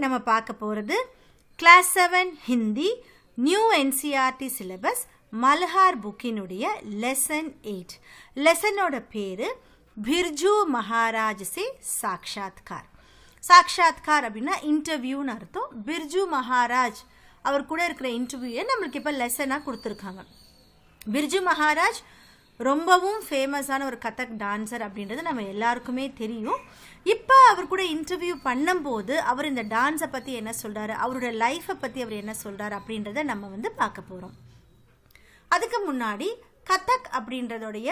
நம்ம பார்க்க போகிறது class 7 Hindi new NCERT syllabus Malhar புக்கினுடைய லெசன் 8. லெசனோட பேர் பிர்ஜு மகாராஜ் சே சாக்ஷாத்கார். சாக்ஷாத்கார் அப்படின்னா இன்டர்வியூன்னு அர்த்தம். பிர்ஜு மகாராஜ் அவர் கூட இருக்கிற இன்டர்வியூவை நம்மளுக்கு இப்போ லெசனாக கொடுத்துருக்காங்க. பிர்ஜு மகாராஜ் ரொம்பவும் ஃபேமஸான ஒரு கதக் டான்ஸர் அப்படின்றது நம்ம எல்லாருக்குமே தெரியும். இப்போ அவர் கூட இன்டர்வியூ பண்ணும்போது அவர் இந்த டான்ஸை பற்றி என்ன சொல்கிறாரு, அவரோட லைஃப்பை பற்றி அவர் என்ன சொல்கிறார் அப்படின்றத நம்ம பார்க்க போகிறோம். அதுக்கு முன்னாடி கதக் அப்படின்றதோடைய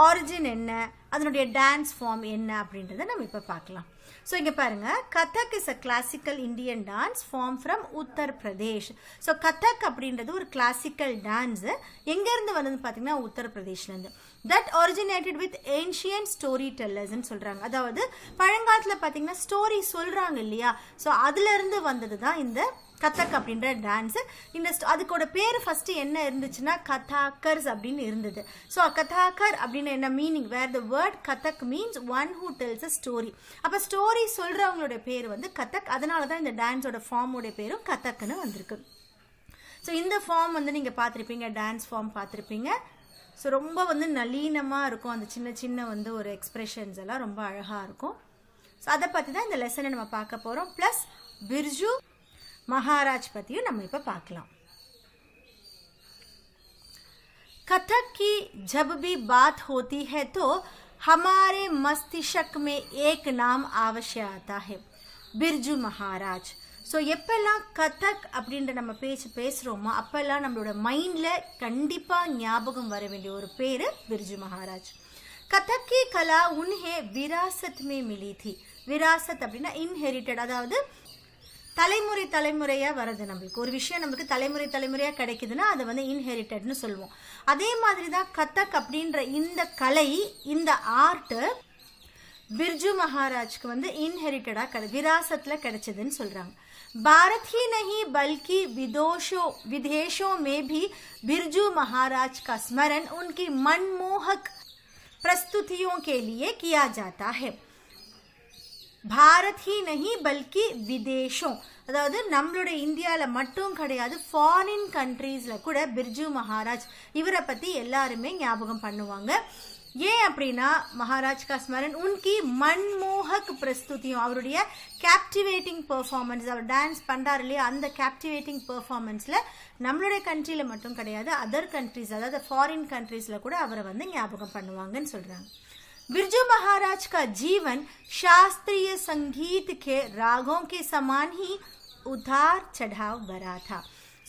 ஆரிஜின் என்ன, அதனுடைய டான்ஸ் ஃபார்ம் என்ன அப்படின்றத நம்ம இப்போ பார்க்கலாம். ஸோ இங்கே பாருங்கள், Kathak is a classical Indian dance form from Uttar Pradesh. So Kathak அப்படின்றது ஒரு கிளாசிக்கல் டான்ஸு எங்கேருந்து வந்ததுன்னு பார்த்தீங்கன்னா உத்தரப்பிரதேஷ்லேருந்து. That originated with ancient story டெல்லர்ஸ்ன்னு சொல்கிறாங்க. அதாவது பழங்காலத்தில் பார்த்தீங்கன்னா ஸ்டோரி சொல்கிறாங்க இல்லையா, ஸோ அதுலேருந்து வந்தது தான் இந்த கதக் அப்படின்ற டான்ஸு. இந்த அதுக்கோட பேர் ஃபஸ்ட்டு என்ன இருந்துச்சுன்னா கதாக்கர்ஸ் அப்படின்னு இருந்தது. ஸோ கதாக்கர் அப்படின்னு என்ன meaning, where the word Kathak means one who tells a story. அப்போ ஸ்டோரி சொல்கிறவங்களோட பேர் கதக். அதனால தான் இந்த டான்ஸோட ஃபார்மோட பேரும் கதக்னு வந்திருக்கு. ஸோ இந்த ஃபார்ம் நீங்கள் பார்த்துருப்பீங்க, டான்ஸ் ஃபார்ம் பார்த்துருப்பீங்க. ஸோ ரொம்ப நளினமாக இருக்கும், அந்த சின்ன சின்ன ஒரு எக்ஸ்பிரஷன்ஸ் எல்லாம் ரொம்ப அழகாக இருக்கும். ஸோ அதை பற்றி தான் இந்த லெசனை நம்ம பார்க்க போகிறோம். ப்ளஸ் பிர்ஜு महाराज पतियों நம்ம இப்ப பார்க்கலாம். कथक की जब भी बात होती है तो हमारे मस्तिष्क में एक नाम अवश्य आता है, बिरजू महाराज. ஸோ எப்பெல்லாம் கதக் அப்படின்ற நம்ம பேசுகிறோமோ அப்போல்லாம் நம்மளோட மைண்டில் கண்டிப்பாக ஞாபகம் வர வேண்டிய ஒரு பேர் பிர்ஜு மகாராஜ். कथक की कला उन्हें विरासत में मिली थी. विरासत அப்படின்னா இன்ஹெரிட்டட், அதாவது தலைமுறை தலைமுறையாக வருது. நம்மளுக்கு ஒரு விஷயம் நம்மளுக்கு தலைமுறை தலைமுறையாக கிடைக்குதுன்னா அதை இன்ஹெரிட்டட்னு சொல்லுவோம். அதே மாதிரி தான் கதக் அப்படின்ற இந்த கலை, இந்த ஆர்ட்டு பிர்ஜு மகாராஜ்க்கு இன்ஹெரிட்டடாக விராசத்தில் கிடைச்சதுன்னு சொல்கிறாங்க. भारत ही नहीं बल्कि विदेशों में भी बिरजू महाराज का स्मरण उनकी मनमोहक प्रस्तुतियों के लिए किया जाता है. பாரத் ஹி நஹி பல்கி விதேஷம், அதாவது நம்மளோட இந்தியாவில் மட்டும் கிடையாது, ஃபாரின் கண்ட்ரீஸில் கூட பிர்ஜு மகாராஜ் இவரை பற்றி எல்லாருமே ஞாபகம் பண்ணுவாங்க. ஏன் அப்படின்னா மகாராஜ் கா ஸ்மரன் உன்கி மன்மோகக் பிரஸ்துதியும், அவருடைய கேப்டிவேட்டிங் பெர்ஃபார்மன்ஸ், அவர் டான்ஸ் பண்ணுறாரு இல்லையா, அந்த கேப்டிவேட்டிங் பெர்ஃபார்மன்ஸில் நம்மளுடைய கண்ட்ரியில் மட்டும் கிடையாது, அதர் கண்ட்ரீஸ் அதாவது ஃபாரின் கண்ட்ரீஸில் கூட அவரை ஞாபகம் பண்ணுவாங்கன்னு சொல்கிறாங்க. बिरजू महाराज का जीवन शास्त्रीय संगीत के रागों के समान ही उतार चढ़ाव भरा था.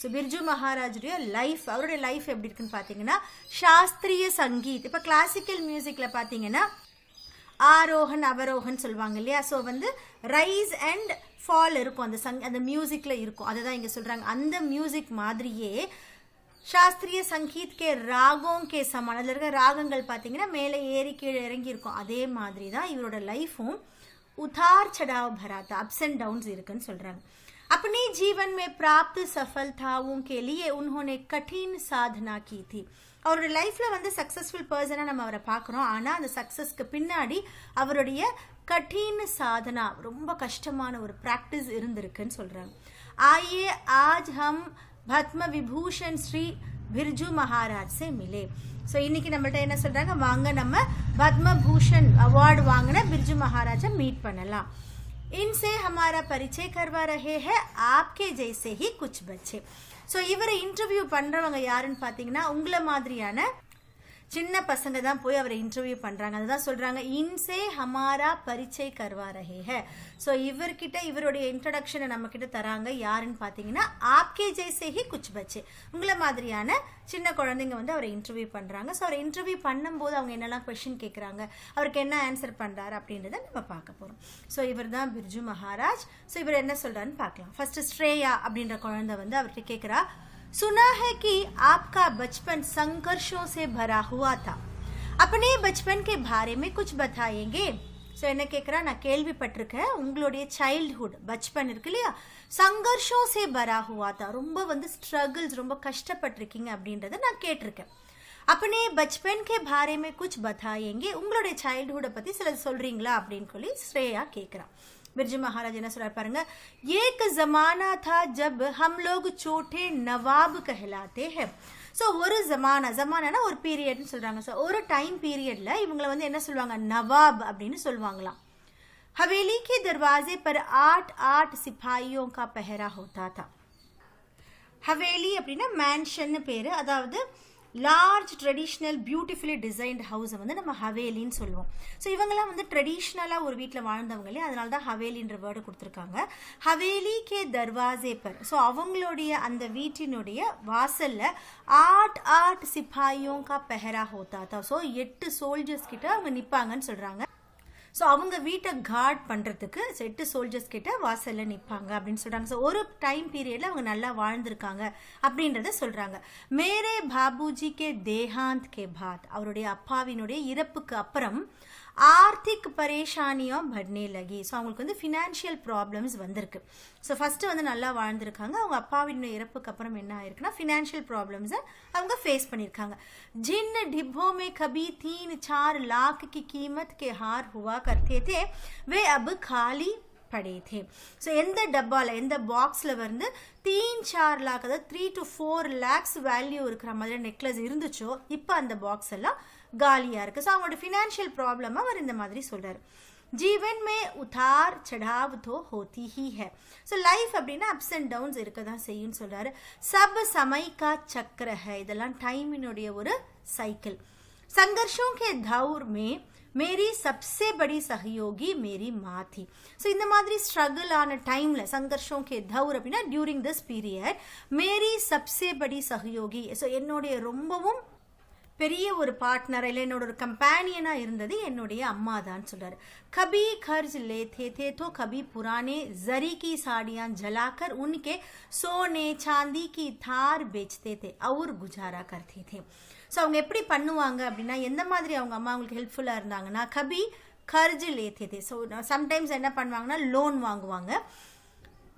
ஸோ பிர்ஜு மகாராஜுடைய லைஃப், அவருடைய லைஃப் எப்படி இருக்குன்னு பார்த்தீங்கன்னா சாஸ்திரிய சங்கீத். இப்போ கிளாசிக்கல் மியூசிக்கில் பார்த்தீங்கன்னா ஆரோகன் அவரோகன் சொல்லுவாங்க இல்லையா, ஸோ ரைஸ் அண்ட் ஃபால் இருக்கும், அந்த மியூசிக்கில் இருக்கும். அதை தான் இங்கே சொல்கிறாங்க. அந்த மியூசிக் மாதிரியே சாஸ்திரிய சங்கீத் கே ராகோம் கே சமான், அதில் இருக்கிற ராகங்கள் பார்த்தீங்கன்னா மேலே ஏறி கீழே இறங்கி இருக்கும். அதே மாதிரி தான் இவரோட லைஃப்பும் உதார் சடாவ் பராத்தா, அப்ஸ் அண்ட் டவுன்ஸ் இருக்குன்னு சொல்கிறாங்க. अपने जीवन में प्राप्त सफलताओं के लिए उन्होंने कठिन साधना की थी. அவருடைய லைஃப்பில் சக்ஸஸ்ஃபுல் பர்சனாக நம்ம அவரை பார்க்குறோம். ஆனால் அந்த சக்ஸஸ்க்கு பின்னாடி அவருடைய கঠিன் சாதனா, ரொம்ப கஷ்டமான ஒரு ப்ராக்டிஸ் இருந்திருக்குன்னு சொல்கிறாங்க. ஆயே ஆஜ் ஹம் பத்ம விபூஷன் ஸ்ரீ பிர்ஜு மகாராஜ் சே மிலே. ஸோ இன்னைக்கு நம்மள்ட்ட என்ன சொல்கிறாங்க, வாங்க நம்ம பத்மபூஷன் அவார்டு வாங்கின பிர்ஜு மகாராஜை மீட் பண்ணலாம். इनसे हमारा परिचय करवा रहे हैं आपके जैसे ही कुछ बच्चे. ஸோ இவரை இன்டர்வியூ பண்ணுறவங்க யாருன்னு பார்த்தீங்கன்னா உங்களை மாதிரியான சின்ன பசங்க தான் போய் அவரை இன்டர்வியூ பண்ணுறாங்க. அதுதான் சொல்கிறாங்க இன்சே ஹமாரா பரிச்சய் கர்வா ரஹே ஹே. ஸோ இவர்கிட்ட இவருடைய இன்ட்ரடக்ஷனை நம்மக்கிட்ட தராங்க. யாருன்னு பார்த்தீங்கன்னா ஆப்கே ஜெய்சே ஹி குச் பச்சே, உங்களை மாதிரியான சின்ன குழந்தைங்க அவரை இன்டர்வியூ பண்ணுறாங்க. ஸோ அவரை இன்டர்வியூ பண்ணும்போது அவங்க என்னெல்லாம் கொஷின் கேட்குறாங்க, அவருக்கு என்ன ஆன்சர் பண்ணுறாரு அப்படின்றத நம்ம பார்க்க போகிறோம். ஸோ இவர் தான் பிர்ஜு மகாராஜ். ஸோ இவர் என்ன சொல்கிறாருன்னு பார்க்கலாம். ஃபர்ஸ்ட் ஸ்ரேயா அப்படின்ற குழந்தை அவர்கிட்ட கேட்குறா, सुना है कि आपका बचपन संघर्षों से भरा हुआ था, अपने बचपन के बारे में कुछ बताएंगे. ஸோ என்ன கேட்குறா, நான் கேள்விப்பட்டிருக்கேன் உங்களுடைய சைல்ட்ஹுட் பச்பன் இருக்கு இல்லையா, சங்கர்ஷோ சே பரா ஹுவா தா, ரொம்ப ஸ்ட்ரகிள்ஸ், ரொம்ப கஷ்டப்பட்டிருக்கீங்க அப்படின்றத நான் கேட்டிருக்கேன். अपने बचपन के बारे में कुछ बताएंगे, உங்களுடைய சைல்ட்ஹுட்டை பற்றி சில சொல்கிறீங்களா அப்படின்னு சொல்லி ஸ்ரேயா கேட்குறான். बिरजू महाराज என்ன சொல்றாரு பாருங்க, एक जमाना था जब हम लोग छोटे नवाब कहलाते हैं. ஸோ ஒரு ஜமானா ஒரு பீரியட்னு சொல்றாங்க. ஸோ ஒரு டைம் பீரியட்ல இவங்களை வந்து என்ன சொல்லுவாங்க, நவாப் அப்படின்னு சொல்லுவாங்களாம். हवेली के दरवाजे पर 8 सिपाहियों का पहरा होता था. हवेली அப்படின்னா மேன்ஷன் பேரு, அதாவது லார்ஜ் ட்ரெடிஷ்னல் பியூட்டிஃபுல்லி டிசைன்ட் ஹவுஸை வந்து நம்ம ஹவேலின்னு சொல்லுவோம். ஸோ இவங்கெல்லாம் வந்து ட்ரெடிஷ்னலாக ஒரு வீட்டில் வாழ்ந்தவங்களே, அதனால தான் ஹவேலின்ற வேர்டு கொடுத்துருக்காங்க. ஹவேலி கே தர்வாசே பர், ஸோ அவங்களுடைய அந்த வீட்டினுடைய வாசல்ல 8 சிப்பாயும் கா பெஹரா ஹோத்தா தா. ஸோ 8 சோல்ஜர்ஸ் கிட்ட அவங்க நிற்பாங்கன்னு சொல்றாங்க. ஸோ அவங்க வீட்டை கார்ட் பண்ணுறதுக்கு 8 சோல்ஜர்ஸ் கிட்ட வாசலில் நிற்பாங்க அப்படின்னு சொல்கிறாங்க. ஸோ ஒரு டைம் பீரியடில் அவங்க நல்லா வாழ்ந்திருக்காங்க அப்படின்றத சொல்கிறாங்க. மேரே பாபுஜி கே தேஹாந்த் கே பாத், அவருடைய அப்பாவினுடைய இறப்புக்கு அப்புறம் ஆர்த்திக் பரேஷானியும் பட்னே லகி. ஸோ அவங்களுக்கு வந்து ஃபினான்ஷியல் ப்ராப்ளம்ஸ் வந்திருக்கு. ஸோ ஃபர்ஸ்ட் வந்து நல்லா வாழ்ந்திருக்காங்க, அவங்க அப்பாவினுடைய இறப்புக்கு அப்புறம் என்ன ஆயிருக்குன்னா ஃபினான்ஷியல் ப்ராப்ளம்ஸை அவங்க ஃபேஸ் பண்ணியிருக்காங்க. जिन डिब्बों में कभी 3-4 लाख की कीमत के हार हुआ करते थे वे अब खाली पड़े थे. ஸோ எந்த டப்பாவில் எந்த பாக்ஸில் வந்து 3-4 लाख, அதாவது 3 to 4 lakhs வேல்யூ இருக்கிற மாதிரி நெக்லஸ் இருந்துச்சோ இப்போ அந்த பாக்ஸ் எல்லாம் காலியாக இருக்குது. ஸோ அவங்களோட ஃபினான்ஷியல் ப்ராப்ளமாக அவர் இந்த மாதிரி சொல்கிறார். जीवन में उतार चढ़ाव तो होती ही है. ஸோ லைஃப் அப்படின்னா அப்ஸ் அண்ட் டவுன்ஸ் இருக்க தான் செய்யும்னு சொல்றாரு. சப் समय का चक्र है, இதெல்லாம் டைமினுடைய ஒரு சைக்கிள். संघर्षों के दौर में मेरी सबसे बड़ी सहयोगी मेरी माँ थी. ஸோ இந்த மாதிரி ஸ்ட்ரகிள் ஆன டைம்ல संघर्षों के दौर அப்படின்னா டியூரிங் திஸ் பீரியட் मेरी सबसे बड़ी सहयोगी, ஸோ என்னுடைய ரொம்பவும் பெரிய ஒரு பார்ட்னர் இல்லை என்னோட ஒரு கம்பேனியனா இருந்தது என்னுடைய அம்மா தான் சொல்றாரு. கபி खर्च लेते थे तो कभी पुराने जरी की साड़ियां जलाकर उनके सोने चांदी की थार बेचते थे और गुजारा करते थे. ஸோ அவங்க எப்படி பண்ணுவாங்க அப்படின்னா, எந்த மாதிரி அவங்க அம்மா அவங்களுக்கு ஹெல்ப்ஃபுல்லா இருந்தாங்கன்னா, கபி खर्च लेते थे. ஸோ சம்டைம்ஸ் என்ன பண்ணுவாங்கன்னா லோன் வாங்குவாங்க.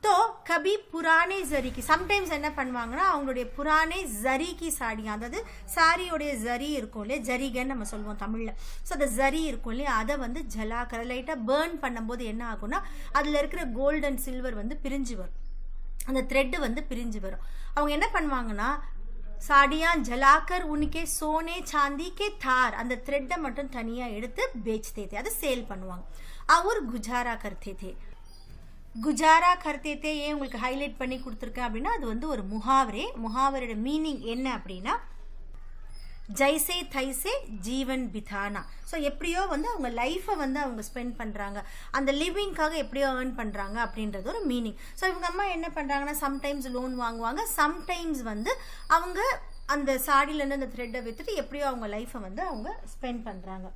तो कभी पुराने जरी की, சம்டைம்ஸ் என்ன பண்ணுவாங்கன்னா அவங்களுடைய புரானே ஜரி கி சாடியா, அதாவது சாரியோடைய ஜரி இருக்கும் இல்லையா, ஜரிகன்னு நம்ம சொல்லுவோம் தமிழ்ல. ஸோ அந்த ஜரி இருக்கும் இல்லையா, அதை வந்து ஜலாக்கரை லைட்டாக பேர்ன் பண்ணும்போது என்ன ஆகும்னா அதில் இருக்கிற கோல்டு அண்ட் சில்வர் வந்து பிரிஞ்சு வரும், அந்த த்ரெட்டு வந்து பிரிஞ்சு வரும். அவங்க என்ன பண்ணுவாங்கன்னா சாடியா ஜலாக்கர் உனக்கே சோனே சாந்தி கே தார், அந்த த்ரெட்டை மட்டும் தனியாக எடுத்து பேச்தே தே, அதை சேல் பண்ணுவாங்க. அவர் குஜாரா கர்த்தே தே. குஜாரா கர்த்தே ஏன் உங்களுக்கு ஹைலைட் பண்ணி கொடுத்துருக்கேன் அப்படின்னா, அது வந்து ஒரு முகாவரோட மீனிங் என்ன அப்படின்னா ஜைசே தைசே ஜீவன் பிதானா. ஸோ எப்படியோ வந்து அவங்க லைஃப்பை வந்து அவங்க ஸ்பெண்ட் பண்ணுறாங்க, அந்த லிவிங்காக எப்படியோ ஏர்ன் பண்ணுறாங்க அப்படின்றது ஒரு மீனிங். ஸோ இவங்க அம்மா என்ன பண்ணுறாங்கன்னா சம்டைம்ஸ் லோன் வாங்குவாங்க, சம்டைம்ஸ் வந்து அவங்க அந்த சாடியிலேருந்து அந்த த்ரெட்டை விற்றுட்டு எப்படியோ அவங்க லைஃப்பை வந்து அவங்க ஸ்பெண்ட் பண்ணுறாங்க.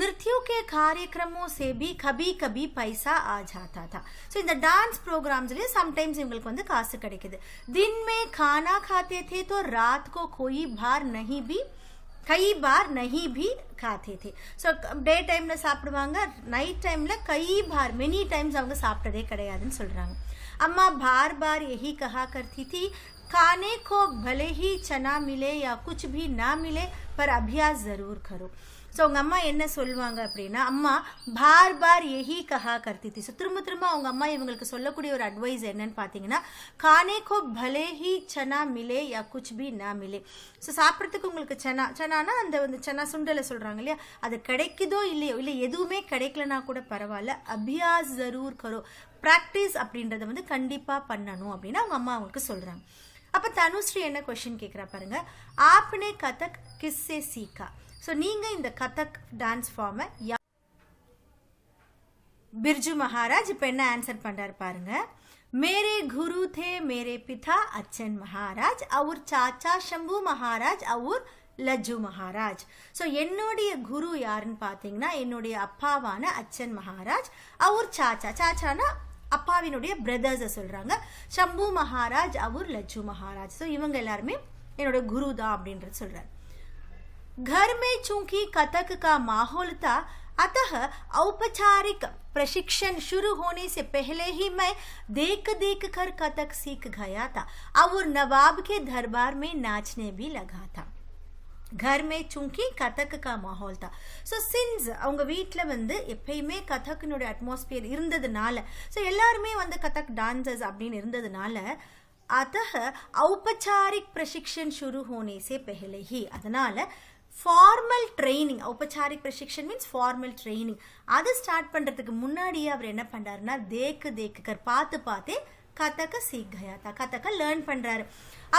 नृत्यों के कार्यक्रमों से भी कभी कभी पैसा आ जाता था. ஸோ இந்த டான்ஸ் ப்ரோக்ராம்ஸ்லேயே சம்டைம்ஸ் இவங்களுக்கு வந்து காசு கிடைக்குது. दिन में खाना खाते थे तो रात को कई बार नहीं भी खाते थे. ஸோ டே டைமில் சாப்பிடுவாங்க, நைட் டைமில் மெனி டைம்ஸ் அவங்க சாப்பிட்டதே கிடையாதுன்னு சொல்கிறாங்க. अम्मा बार बार यही कहा करती थी, खाने को भले ही चना मिले या कुछ भी ना मिले पर अभ्यास जरूर करो. ஸோ அவங்க அம்மா என்ன சொல்லுவாங்க அப்படின்னா, அம்மா பார் எஹி கஹா கர்த்தி தி. ஸோ திரும்ப அவங்க அம்மா இவங்களுக்கு சொல்லக்கூடிய ஒரு அட்வைஸ் என்னன்னு பார்த்தீங்கன்னா, கானே கோ பலே he Sana மிலே yeah Kuch B நா மிலே. ஸோ சாப்பிட்றதுக்கு உங்களுக்கு சனானா அந்த சனா சுண்டலை சொல்கிறாங்க இல்லையா, அது கிடைக்குதோ இல்லையோ, இல்லை எதுவுமே கிடைக்கலனா கூட பரவாயில்ல, அபியாஸ் ஜரூர் கரோ, ப்ராக்டிஸ் அப்படின்றத வந்து கண்டிப்பாக பண்ணணும் அப்படின்னு அவங்க அம்மா அவங்களுக்கு சொல்கிறாங்க. அப்போ தனுஸ்ரீ என்ன கொஸ்டின் கேட்குறா பாருங்க, ஆப்னே கதக் கிஸ்ஸே சீக்கா. ஸோ நீங்கள் இந்த கதக் டான்ஸ் ஃபார்மை பிர்ஜு மகாராஜ் இப்போ என்ன ஆன்சர் பண்ணுறாரு பாருங்க. मेरे गुरु थे मेरे पिता अच्छन महाराज और चाचा शंभू महाराज और லஜ்ஜு மகாராஜ். ஸோ என்னுடைய குரு யாருன்னு பார்த்தீங்கன்னா என்னுடைய அப்பாவான அச்சன் மகாராஜ், அவர் சாச்சானா அப்பாவினுடைய பிரதர்ஸை சொல்கிறாங்க, शंभू மகாராஜ் அவர் லஜ்ஜு மகாராஜ். ஸோ இவங்க எல்லாருமே என்னோட குரு தான் அப்படின்றது சொல்கிறார். घर में चूंकि कथक का माहौल था अतः औपचारिक प्रशिक्षण शुरू होने से पहले ही मैं देख कर कथक सीख गया था और नवाब के दरबार में नाचने भी लगा था. घर में चूंकि कथक का माहौल था. ஸோ சின்ஸ் அவங்க வீட்டில் வந்து எப்பயுமே கதக்கினுடைய அட்மாஸ்பியர் இருந்ததுனால, ஸோ எல்லாருமே வந்து கதக் டான்சர்ஸ் அப்படின்னு இருந்ததுனால, अतः औपचारिक प्रशिक्षण शुरू होने से पहले ही, அதனால ஃபார்மல் ட்ரைனிங், औपचारिक प्रशिक्षण மீன்ஸ் ஃபார்மல் ட்ரைனிங், அது ஸ்டார்ட் பண்ணுறதுக்கு முன்னாடியே அவர் என்ன பண்ணுறாருன்னா தேக்கு பார்த்து பார்த்தே கதக்க सीख गया था, கதக்க லேர்ன் பண்ணுறாரு.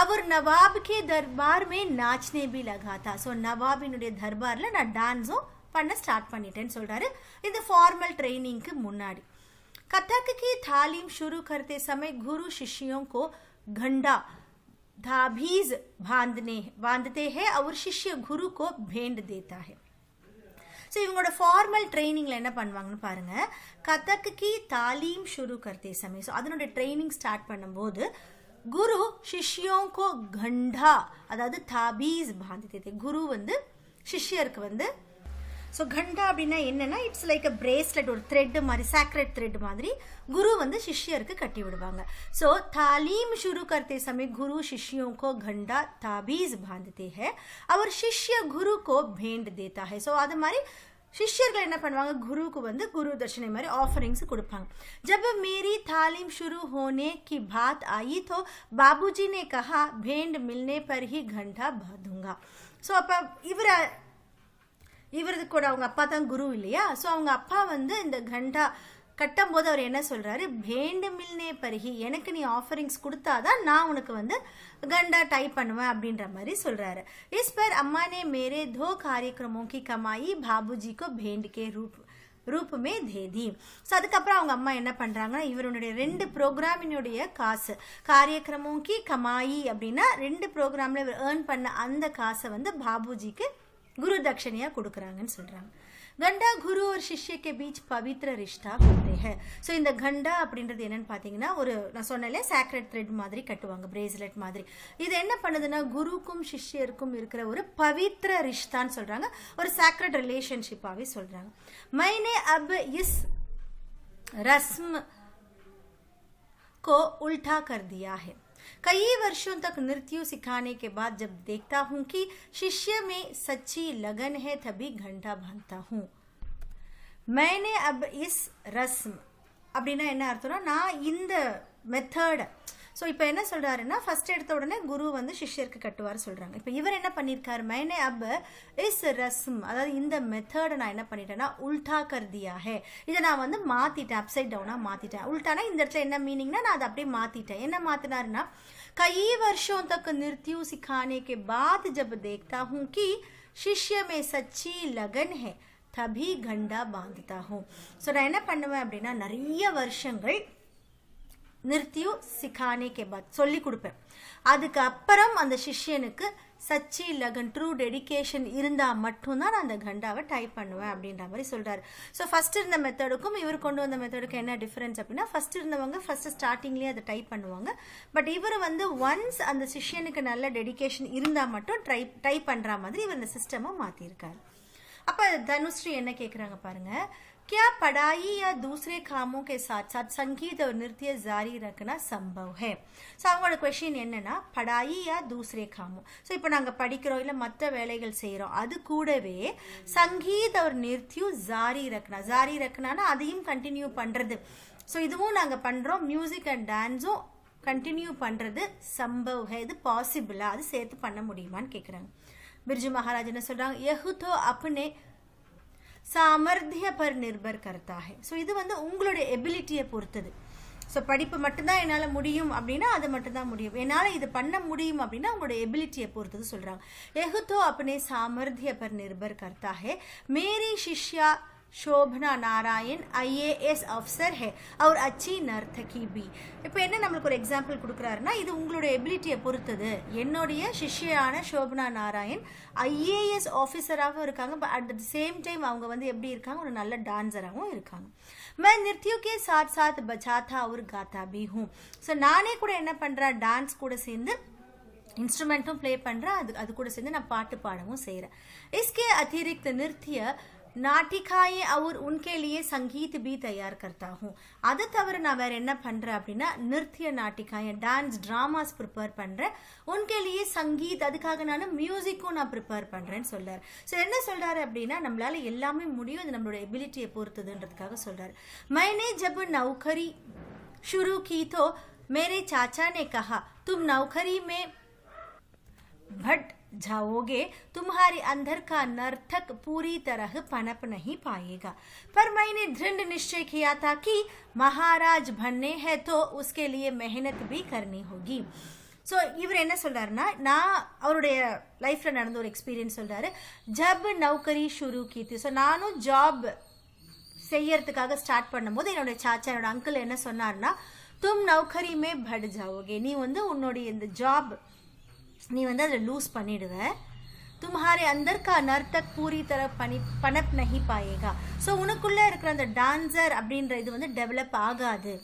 அவர் நவாப் கே தர்பார் மே நாச்னே பி லகா தா. ஸோ நவாபினுடைய தர்பாரில் நான் டான்ஸும் பண்ண ஸ்டார்ட் பண்ணிட்டேன்னு சொல்கிறாரு இந்த ஃபார்மல் ட்ரைனிங்க்கு முன்னாடி. कथक की तालीम शुरू करते समय गुरु शिष्यों को घंटा धाबीज बांधते हैं और शिष्य गुरु को भेंट देता है. ஸோ இவங்களோட ஃபார்மல் ட்ரைனிங்கில் என்ன பண்ணுவாங்கன்னு பாருங்கள். கதக் கி தாலீம் ஷுரு கர்த்தே சமயம், ஸோ அதனுடைய ட்ரைனிங் ஸ்டார்ட் பண்ணும்போது குரு சிஷ்யோங்கோ கண்டா, அதாவது தாபீஸ் பாந்தித்தே, குரு வந்து சிஷ்யருக்கு வந்து, ஸோ கண்டா அப்படின்னா என்னன்னா இட்ஸ் லைக் அ பிரேஸ்லெட், ஒரு த்ரெட் மாதிரி, சாக்ரெட் த்ரெட் மாதிரி குரு வந்து சிஷ்யருக்கு கட்டி விடுவாங்க. ஸோ தாலீம் ஷுரு கர்த்தே சமயம் குரு சிஷ்யோங்கோ கண்டா தாபீஸ் பாந்ததே ஹை और शिष्य गुरु को भेंट देता है. ஸோ அது மாதிரி சிஷ்யர்கள் என்ன பண்ணுவாங்க, குருவுக்கு வந்து குரு தட்சணை மாதிரி ஆஃபரிங்ஸ் கொடுப்பாங்க. जब मेरी तालीम शुरू होने की बात आई तो बाबूजी ने कहा भेंट मिलने पर ही घंटा बांधूंगा. ஸோ அப்போ இவருக்கு கூட அவங்க அப்பா தான் குரு இல்லையா, ஸோ அவங்க அப்பா வந்து இந்த கண்டா கட்டும் போது அவர் என்ன சொல்றாரு, भेंट मिलने पर ही, எனக்கு நீ ஆஃபரிங்ஸ் கொடுத்தாதான் நான் உனக்கு வந்து கண்டா டைப் பண்ணுவேன் அப்படின்ற மாதிரி சொல்றாரு. इस पर अम्मा ने मेरे 2 कार्यक्रमों की कमाई बाबूजी को भेंट के रूप में दे दी. ஸோ அதுக்கப்புறம் அவங்க அம்மா என்ன பண்ணுறாங்கன்னா இவருடைய 2 ப்ரோக்ராமினுடைய காசு, காரியக்கிரமோங்கி கமாயி அப்படின்னா 2 ப்ரோக்ராமில் இவர் ஏர்ன் பண்ண அந்த காசை வந்து பாபுஜிக்கு குரு தட்சணையாக கொடுக்குறாங்கன்னு சொல்கிறாங்க. கண்டா குரு ஒரு சிஷ்ய கே பீச் பவித்ர ரிஷ்டா होते हैं. ஸோ இந்த கண்டா அப்படின்றது என்னன்னு பார்த்தீங்கன்னா ஒரு, நான் சொன்னேன்ல சாக்ரெட் த்ரெட் மாதிரி கட்டுவாங்க, பிரேஸ்லெட் மாதிரி. இது என்ன பண்ணுதுன்னா குருக்கும் சிஷ்யருக்கும் இருக்கிற ஒரு பவித்ர ரிஷ்தான்னு சொல்கிறாங்க, ஒரு சாக்ரெட் ரிலேஷன்ஷிப்பாகவே சொல்கிறாங்க. मैंने अब इस रस्म को उल्टा कर दिया है. कई वर्षों तक नृत्य सिखाने के बाद जब देखता हूँ कि शिष्य में सच्ची लगन है तभी घंटा बांधता हूँ. मैंने अब इस रस्म அப்படின்னா என்ன அர்த்தம்னா நான் இந்த மெத்தட், ஸோ இப்போ என்ன சொல்கிறாருன்னா ஃபர்ஸ்ட் எடுத்த உடனே குரு வந்து சிஷ்யருக்கு கட்டுவார் சொல்கிறாங்க. இப்போ இவர் என்ன பண்ணியிருக்காரு, मैंने अब इस रस्म, அதாவது இந்த மெத்தடை நான் என்ன பண்ணிட்டேன்னா உல்டா கர் தியா ஹே, இதை நான் வந்து மாற்றிட்டேன், அப்சைட் டவுனாக மாற்றிட்டேன். உல்டானா இந்த இடத்துல என்ன மீனிங்னா நான் அதை அப்படியே மாற்றிட்டேன். என்ன மாற்றினாருன்னா कई वर्षों तक नृत्य सिखाने के बाद जब देखता हूँ कि शिष्य में सच्ची लगन है तभी घंटा बांधता हूँ. ஸோ நான் என்ன பண்ணுவேன் அப்படின்னா நிறைய வருஷங்கள் நிறுத்தியும் சிக்கானே கே பாத் சொல்லி கொடுப்பேன், அதுக்கப்புறம் அந்த சிஷ்யனுக்கு சச்சி லகன் ட்ரூ டெடிகேஷன் இருந்தால் மட்டும்தான் நான் அந்த கண்டாவை டைப் பண்ணுவேன் அப்படின்ற மாதிரி சொல்கிறாரு. ஸோ ஃபஸ்ட் இருந்த மெத்தடுக்கும் இவர் கொண்டு வந்த மெத்தடுக்கும் என்ன டிஃப்ரென்ஸ் அப்படின்னா ஃபஸ்ட் இருந்தவங்க ஃபஸ்ட்டு ஸ்டார்டிங்லேயே அதை டைப் பண்ணுவாங்க, பட் இவர் வந்து ஒன்ஸ் அந்த சிஷ்யனுக்கு நல்ல டெடிகேஷன் இருந்தால் மட்டும் டைப் பண்ணுற மாதிரி இவர் இந்த சிஸ்டமை மாற்றிருக்காரு. அப்போ தனுஸ்ரீ என்ன கேட்குறாங்க பாருங்க, क्या पढ़ाई या दूसरे कामों के साथ साथ संगीत और नृत्य जारी रखना संभव है. ஸோ அவங்களோட கொஷின் என்னன்னா படாயி யா தூசரே காமோ, ஸோ இப்போ நாங்கள் படிக்கிறோம் இல்லை மற்ற வேலைகள் செய்கிறோம், அது கூடவே சங்கீத் ஒரு நிறுத்தியும் ஜாரி ரக்னானா அதையும் கண்டினியூ பண்ணுறது. ஸோ இதுவும் நாங்கள் பண்ணுறோம், மியூசிக் அண்ட் டான்ஸும் கண்டினியூ பண்ணுறது சம்பவ் ஹே, இது பாசிபிளா, அது சேர்த்து பண்ண முடியுமான்னு கேட்குறாங்க. பிர்ஜு மகாராஜ் என்ன சொல்கிறாங்க, யஹு தோ அப்னே சாமர்த்திய பர் நிர்பர் கர்த்தா ஹை. ஸோ இது வந்து உங்களுடைய எபிலிட்டியை பொறுத்தது. ஸோ படிப்பு மட்டும்தான் என்னால் முடியும் அப்படின்னா அது மட்டும்தான் முடியும், என்னால் இது பண்ண முடியும் அப்படின்னா உங்களோட எபிலிட்டியை பொறுத்தது சொல்கிறாங்க. எஹுதோ अपने सामर्थ्य पर निर्भर करता है. मेरी शिष्या शोभना नारायण IAS अफसर है और अच्छी नर्तकी भी. இப்போ என்ன நம்மளுக்கு ஒரு எக்ஸாம்பிள் கொடுக்குறாருன்னா இது உங்களுடைய எபிலிட்டியை பொறுத்தது. என்னுடைய சிஷ்யான சோபனா நாராயண் IAS ஆஃபீஸராகவும் இருக்காங்க, but at the same time அவங்க வந்து எப்படி இருக்காங்க, ஒரு நல்ல டான்ஸராகவும் இருக்காங்க. मैं नृत्यों के साथ साथ बजाता और गाता भी हूँ. ஸோ நானே கூட என்ன பண்ணுறேன், டான்ஸ் கூட சேர்ந்து இன்ஸ்ட்ருமெண்ட்டும் ப்ளே பண்ணுறேன், அது கூட சேர்ந்து நான் பாட்டு பாடவும் செய்கிறேன். इसके अतिरिक्त नृत्य नाटिकाएं और उनके लिए संगीत भी तैयार करता हूँ. அது தவிர நான் வேற என்ன பண்றேன் அப்படின்னா நிருத்ய நாட்டிகாய டான்ஸ் டிராமாஸ் ப்ரிப்பேர் பண்றேன். உன்கே லியே சங்கீத் அதுக்காக நான் மியூசிக்கும் நான் ப்ரிப்பேர் பண்றேன்னு சொல்றாரு. ஸோ என்ன சொல்றாரு அப்படின்னா நம்மளால எல்லாமே முடியும், இது நம்மளோட எபிலிட்டியை பொறுத்ததுன்றதுக்காக சொல்றாரு. मैंने जब नौकरी शुरू की तो मेरे चाचा ने कहा तुम नौकरी में भट जाओगे, तुम्हारे अंदर का नर्तक पूरी तरह पनप नहीं पाएगा. पर मैंने दृढ़ निश्चय किया था कि महाराज बनने हैं तो उसके लिए मेहनत भी करनी होगी. ஸோ இவர் என்ன சொல்றாருன்னா, நான் அவருடைய லைஃப்ல நடந்த ஒரு எக்ஸ்பீரியன்ஸ் சொல்றாரு. ஜப் நௌக்கரி ஷுரு கீத்து. ஸோ நானும் ஜாப் செய்யறதுக்காக ஸ்டார்ட் பண்ணும்போது என்னோட சாச்சா என்னோட அங்கிள் என்ன சொன்னார்னா, தும் நௌக்கரிமே பட் ஜாவோகே, நீ வந்து உன்னுடைய இந்த ஜாப் நீ வந்து அதை லூஸ் பண்ணிடுவ. तुम्हारे अंदर का नर्तक पूरी तरह पनप नहीं पाएगा. ஸோ உனக்குள்ள இருக்கிற அந்த டான்சர் அப்படின்ற இது வந்து டெவலப் ஆகாது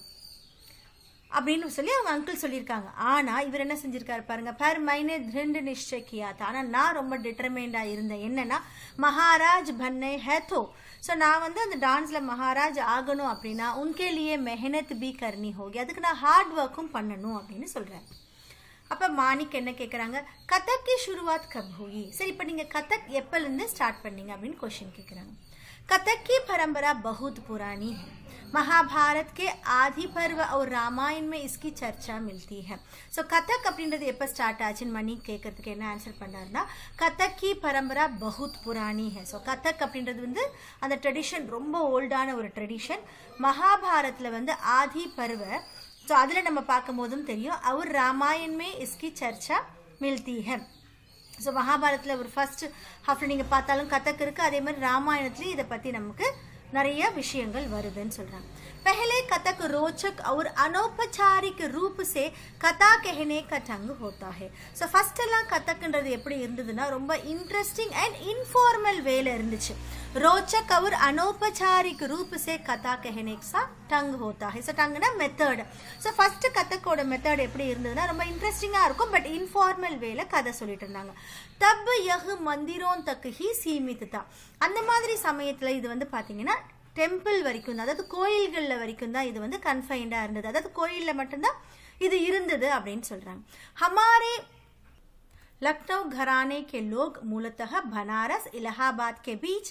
அப்படின்னு சொல்லி அவங்க அங்கிள் சொல்லியிருக்காங்க. ஆனால் இவர் என்ன செஞ்சிருக்காரு பாருங்க, பர் மைனே திருண்டு நிச்சய கியாத்தா. ஆனால் நான் ரொம்ப டிட்டர்மைண்டாக இருந்தேன். என்னன்னா மகாராஜ் பன்னை ஹேத்தோ. ஸோ நான் வந்து அந்த டான்ஸில் மகாராஜ் ஆகணும் அப்படின்னா உன்கே லியே மெஹனத் பி கர்னி ஹோகி, அதுக்கு நான் ஹார்ட் ஒர்க்கும் பண்ணணும் அப்படின்னு சொல்கிறேன். அப்போ மாணிக் என்ன கேட்குறாங்க, கதக் की शुरुआत कब हुई. சரி, இப்போ நீங்கள் கதக் எப்போலேருந்து ஸ்டார்ட் பண்ணீங்க அப்படின்னு क्वेश्चन கேட்குறாங்க. कथक की परंपरा बहुत पुरानी है. महाभारत के आदि पर्व और रामायण में इसकी चर्चा मिलती है. ஸோ கதக் அப்படின்றது எப்போ ஸ்டார்ட் ஆச்சுன்னு மணி கேட்கறதுக்கு என்ன ஆன்சர் பண்ணாருன்னா, கதக் की परंपरा बहुत पुरानी है. ஸோ கதக் அப்படின்றது வந்து அந்த ட்ரெடிஷன் ரொம்ப ஓல்டான ஒரு ட்ரெடிஷன். மகாபாரத்தில் வந்து ஆதி பருவ, ஸோ அதில் நம்ம பார்க்கும் போதும் தெரியும், அவர் ராமாயணமே இஸ்கி சர்ச்சா மில்தி ஹை. ஸோ மகாபாரத்தில் ஒரு ஃபர்ஸ்ட் ஹாஃப்ல நீங்கள் பார்த்தாலும் கதக் இருக்குது, அதே மாதிரி ராமாயணத்துலேயும் இதை பற்றி நமக்கு நிறைய விஷயங்கள் வருதுன்னு சொல்கிறாங்க. पहले कथक रोचक और अनौपचारिक रूप से कथा कहने का ढंग होता है. ஸோ ஃபர்ஸ்ட் எல்லாம் கதக்ன்றது எப்படி இருந்ததுன்னா ரொம்ப இன்ட்ரெஸ்டிங் அண்ட் இன்ஃபார்மல் வேல இருந்துச்சு. ரோச்சக் और अनौपचारिक रूप से कथा कहने का ढंग होता है. ஸோ டங்குனா மெத்தட். ஸோ ஃபர்ஸ்ட் கதக்கோட மெத்தட் எப்படி இருந்ததுன்னா ரொம்ப இன்ட்ரெஸ்டிங்காக இருக்கும், பட் இன்ஃபார்மல் வேல கதை சொல்லிட்டு இருந்தாங்க. தப் யஹ் மந்திரோன் தக் ஹி சீமித் தா. அந்த மாதிரி சமயத்தில் இது வந்து பார்த்தீங்கன்னா டெம்பிள் வரைக்கும் தான், அதாவது கோயில்களில் வரைக்கும் தான் இது வந்து கன்ஃபைண்டாக இருந்தது, அதாவது கோயிலில் மட்டும்தான் இது இருந்தது அப்படின்னு சொல்கிறாங்க. हमारे लखनऊ घराने के लोग मूलतः बनारस इलाहाबाद के बीच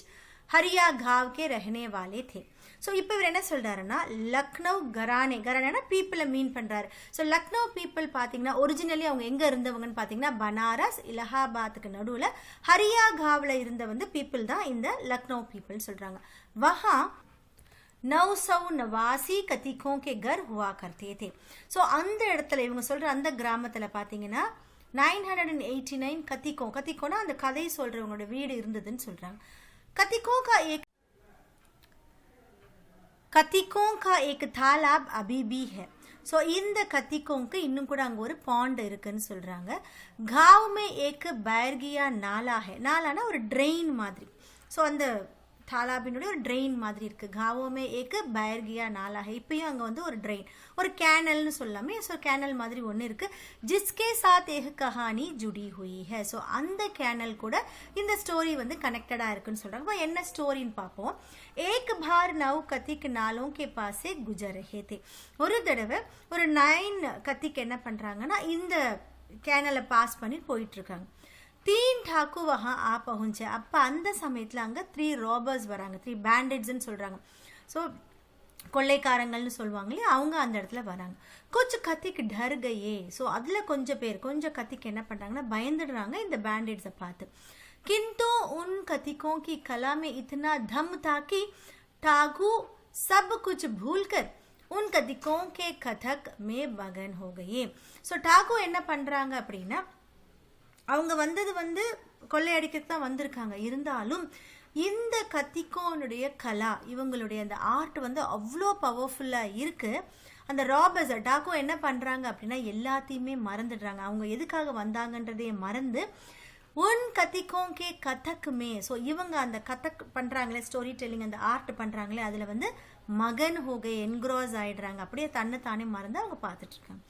हरिया गांव के रहने वाले थे. ஸோ இப்போ இவர் என்ன சொல்கிறாருன்னா, லக்னோ கரானேனா பீப்புளை மீன் பண்ணுறாரு. ஸோ லக்னோ பீப்புள் பார்த்தீங்கன்னா ஒரிஜினலி அவங்க எங்கே இருந்தவங்கன்னு பார்த்தீங்கன்னா பனாரஸ் இலஹாபாத்துக்கு நடுவில் ஹரியா காவில் இருந்த வந்து பீப்புள் தான் இந்த லக்னோ பீப்புள்னு சொல்கிறாங்க. வஹா 989 கத்திகோं के घर हुआ करते थे. ஸோ அந்த இடத்துல இவங்க சொல்கிற அந்த கிராமத்தில் பார்த்தீங்கன்னா 989 கத்திகோனா அந்த கதை சொல்கிறவங்களோட வீடு இருந்ததுன்னு சொல்கிறாங்க. कतिकों का एक तालाब अभी भी है. ஸோ இந்த கத்திக்கோங்க்கு இன்னும் கூட அங்கே ஒரு பாண்ட் இருக்குன்னு சொல்கிறாங்க. गांव में एक बैरगिया नाला है. नालाना ஒரு ட்ரெயின் மாதிரி. ஸோ அந்த தாலாபினுடைய ஒரு ட்ரெயின் மாதிரி இருக்குது. காவோமே ஏக்கு பயர்கியா நாளாக இப்பயும் அங்கே வந்து ஒரு ட்ரெயின், ஒரு கேனல்னு சொல்லாமே. ஸோ கேனல் மாதிரி ஒன்று இருக்குது. ஜிஸ்கே சாத் ஏக் கஹானி ஜுடி ஹுயி ஹை. ஸோ அந்த கேனல் கூட இந்த ஸ்டோரி வந்து கனெக்டடாக இருக்குன்னு சொல்கிறாங்க. இப்போ என்ன ஸ்டோரின்னு பார்ப்போம். ஏக் பார் நவ் கத்திக் நாளும் கே பாசே குஜர் ரஹே தே. ஒரு தடவை ஒரு 9 கத்திக்கு என்ன பண்ணுறாங்கன்னா இந்த கேனலை பாஸ் பண்ணி போயிட்டுருக்காங்க. 3 ठाकू वहाँ आ पहुँचे. அப்போ அந்த சமயத்தில் அங்கே 3 ராபர்ஸ் வராங்க, 3 பேண்டேட்ஸ்ன்னு சொல்கிறாங்க. ஸோ கொள்ளைக்காரங்கள்னு சொல்லுவாங்களே, அவங்க அந்த இடத்துல வராங்க. கொஞ்சம் கத்திக்கு டர் கயே. ஸோ அதில் கொஞ்சம் கத்திக்கு என்ன பண்ணுறாங்கன்னா பயந்துடுறாங்க இந்த பேண்டேட்ஸை பார்த்து. किंतु उन कथिकों की कला में इतना दम था कि ठाकू सब कुछ भूलकर उन कथिकों के कथक में मगन हो गए. ஸோ டாகு என்ன பண்ணுறாங்க அப்படின்னா, அவங்க வந்தது வந்து கொள்ளையடிக்கிறதுக்கு தான் வந்திருக்காங்க. இருந்தாலும் இந்த கத்திக்கோனுடைய கலா, இவங்களுடைய அந்த ஆர்ட் வந்து அவ்வளோ பவர்ஃபுல்லாக இருக்குது. அந்த ராபர்ஸ் டாக்கோ என்ன பண்ணுறாங்க அப்படின்னா எல்லாத்தையுமே மறந்துடுறாங்க. அவங்க எதுக்காக வந்தாங்கன்றதையே மறந்து உன் கத்திக்கோங்கே கதக்குமே. ஸோ இவங்க அந்த கதக் பண்ணுறாங்களே, ஸ்டோரி டெல்லிங் அந்த ஆர்ட் பண்ணுறாங்களே, அதில் வந்து மகன் ஹோகே என்க்ராஸ் ஆகிடுறாங்க. அப்படியே தன்னை தானே மறந்து அவங்க பார்த்துட்ருக்காங்க.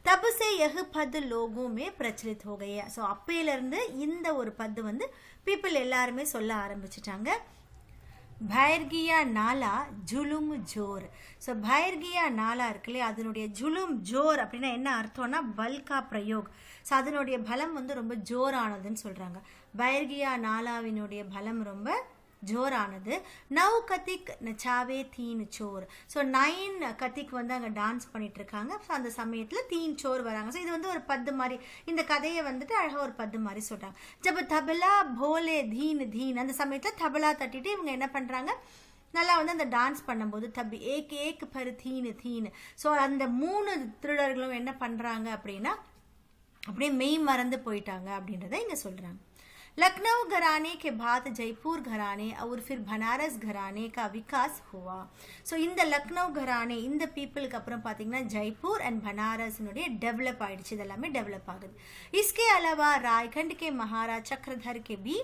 தபு சே யஹ் பத் லோகோமே பிரச்சலித் ஹோகைய. ஸோ அப்பையிலேருந்து இந்த ஒரு பத்து வந்து பீப்புள் எல்லாருமே சொல்ல ஆரம்பிச்சிட்டாங்க. பைர்கியா நாலா ஜுலும் ஜோர். ஸோ பைர்கியா நாலா இருக்குல்லையே அதனுடைய ஜுலும் ஜோர் அப்படின்னா என்ன அர்த்தம்னா பல்கா பிரயோக். ஸோ அதனுடைய பலம் வந்து ரொம்ப ஜோரானதுன்னு சொல்கிறாங்க. பைர்கியா நாலாவினுடைய பலம் ரொம்ப ஜோரானது. நவ் கத்திக் நச்சாவே தீன் சோர். ஸோ 9 கத்திக் வந்து அங்கே டான்ஸ் பண்ணிட்டு இருக்காங்க. ஸோ அந்த சமயத்தில் தீன் சோர் வராங்க. ஸோ இது வந்து ஒரு பத்து மாதிரி இந்த கதையை வந்துட்டு அழகாக ஒரு பத்து மாதிரி சொல்கிறாங்க. ஜப் தபலா போலே தீன் தீன் அந்த சமயத்தில் தபலா தட்டிட்டு இவங்க என்ன பண்ணுறாங்க நல்லா வந்து அந்த டான்ஸ் பண்ணும்போது தபி ஏக் ஏக் பர் தீன் தீன். ஸோ அந்த 3 திருடர்களும் என்ன பண்ணுறாங்க அப்படின்னா அப்படியே மெய் மறந்து போயிட்டாங்க அப்படின்றத இங்கே சொல்கிறாங்க. लखनऊ घराने के बाद जयपुर घराने और फिर बनारस घराने का विकास हुआ. ஸோ இந்த லக்னோ घराने இந்த பீப்புளுக்கு அப்புறம் பார்த்தீங்கன்னா ஜெய்ப்பூர் அண்ட் பனாரஸ்னுடைய டெவலப் ஆயிடுச்சு. இதெல்லாமே டெவலப் ஆகுது. इसके अलावा रायगढ़ के महाराज चक्रधर के भी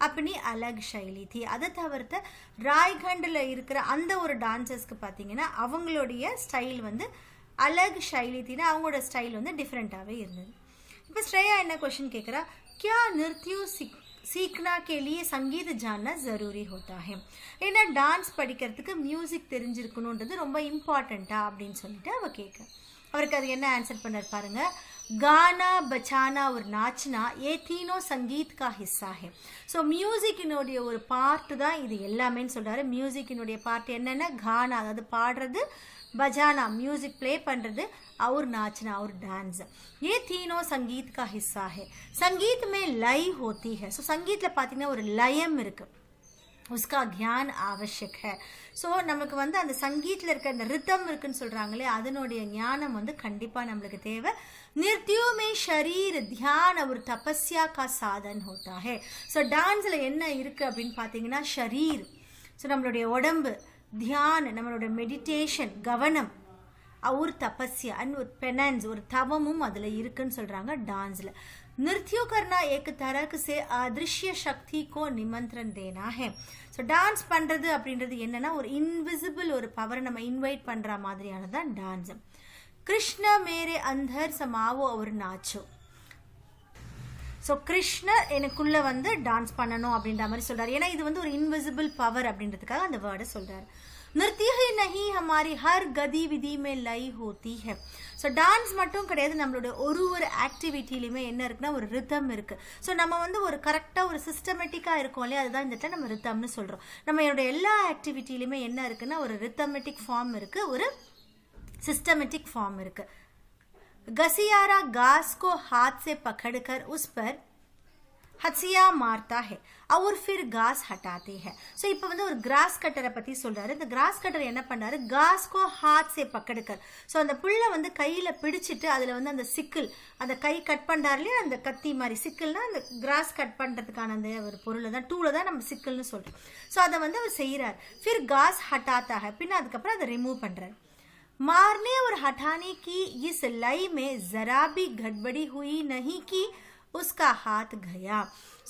अपनी अलग शैली थी. அதை தவிர்த்து ராய்கண்டில் இருக்கிற அந்த ஒரு டான்சர்ஸ்க்கு பார்த்தீங்கன்னா அவங்களுடைய ஸ்டைல் வந்து அலக் ஷைலி தீனா அவங்களோட ஸ்டைல் வந்து டிஃப்ரெண்ட்டாகவே இருந்தது. இப்போ ஸ்ரேயா என்ன क्वेश्चन கேட்குறா, क्या नृत्य सीखना के लिए संगीत जानना ज़रूरी होता है. ஏன்னா டான்ஸ் படிக்கிறதுக்கு மியூசிக் தெரிஞ்சிருக்கணுன்றது ரொம்ப இம்பார்ட்டண்ட்டா அப்படின்னு சொல்லிட்டு அவ கேட்க அவருக்கு அது என்ன ஆன்சர் பண்ணார் பாருங்க. गाना बचाना और नाचना ये तीनों संगीत का हिस्सा है. ஸோ மியூசிக்கினுடைய ஒரு பார்ட்டு தான் இது எல்லாமேன்னு சொல்கிறாரு. மியூசிக்கினுடைய பார்ட் என்னென்னா கானா அதாவது பாடுறது, बजाना म्यूजिक प्ले पண்றது और नाचना और डांस, ये तीनों संगीत का हिस्सा है. संगीत में लय होती है. सो संगीतல பாத்தீங்கன்னா ஒரு லயம் இருக்கு, उसका ज्ञान आवश्यक है. ஸோ நமக்கு வந்து அந்த சங்கீத்தில் இருக்க அந்த ரித்தம் இருக்குன்னு சொல்கிறாங்களே அதனுடைய ஞானம் வந்து கண்டிப்பாக நம்மளுக்கு தேவை. நிருத்யோ மே ஷரீர் தியான் और तपस्या का साधन होता है. ஸோ டான்ஸில் என்ன இருக்குது அப்படின்னு பார்த்தீங்கன்னா ஷரீர், ஸோ நம்மளுடைய உடம்பு, தியான் நம்மளோட மெடிடேஷன் கவனம், और तपस्या and ஒரு பெனன்ஸ் ஒரு தவமும் அதில் இருக்குன்னு சொல்கிறாங்க டான்ஸில். नृत्य करना एक तरह से अदृश्य शक्ति को निमंत्रण देना है. ஸோ டான்ஸ் பண்ணுறது அப்படின்றது என்னன்னா ஒரு இன்விசிபிள் ஒரு பவரை நம்ம இன்வைட் பண்ணுற மாதிரியானதான் டான்ஸ். கிருஷ்ண மேரே அந்தர் சமாவோ அவர் நாச்சோ. ஸோ கிருஷ்ணர் எனக்குள்ளே வந்து டான்ஸ் பண்ணணும் அப்படின்ற மாதிரி சொல்கிறார். ஏன்னா இது வந்து ஒரு இன்விசிபிள் பவர் அப்படின்றதுக்காக அந்த வேர்டை சொல்கிறார். नृत्य ही नहीं हमारी हर गतिविधि में लय होती है. ஸோ டான்ஸ் மட்டும் கிடையாது, நம்மளோட ஒரு ஆக்டிவிட்டிலையுமே என்ன இருக்குன்னா ஒரு ரிதம் இருக்குது. ஸோ நம்ம வந்து ஒரு கரெக்டாக ஒரு சிஸ்டமேட்டிக்காக இருக்கும் இல்லையா, அதுதான் இந்த நம்ம ரிதம்னு சொல்கிறோம். நம்மளோட எல்லா ஆக்டிவிட்டிலையுமே என்ன இருக்குன்னா ஒரு ரித்தமெட்டிக் ஃபார்ம் இருக்குது, ஒரு सिस्टमेटिक फॉर्म இருக்கு. गसियारा घास को हाथ से पकड़कर उस पर हथिया मारता है और फिर घास हटाते हैं. ஸோ இப்போ வந்து ஒரு கிராஸ் கட்டரை பற்றி சொல்கிறாரு. இந்த கிராஸ் கட்டர் என்ன பண்ணாரு, காஸ்கோ ஹாத் சே பக்கடுக்கர். ஸோ அந்த புல்லை வந்து கையில் பிடிச்சிட்டு அதில் வந்து அந்த சிக்கிள் அந்த கை கட் பண்ணுறாருலையே அந்த கத்தி மாதிரி சிக்கிள்னா அந்த கிராஸ் கட் பண்ணுறதுக்கான அந்த ஒரு பொருளை தான் டூலை தான் நம்ம சிக்கிள்னு சொல்கிறோம். ஸோ அதை வந்து அவர் செய்கிறார். फिर घास हटाता है, பின்ன அதுக்கப்புறம் அதை ரிமூவ் பண்ணுறாரு. मारने और हटाने की इस लय में जरा भी गड़बड़ी हुई नहीं कि उसका हाथ गया.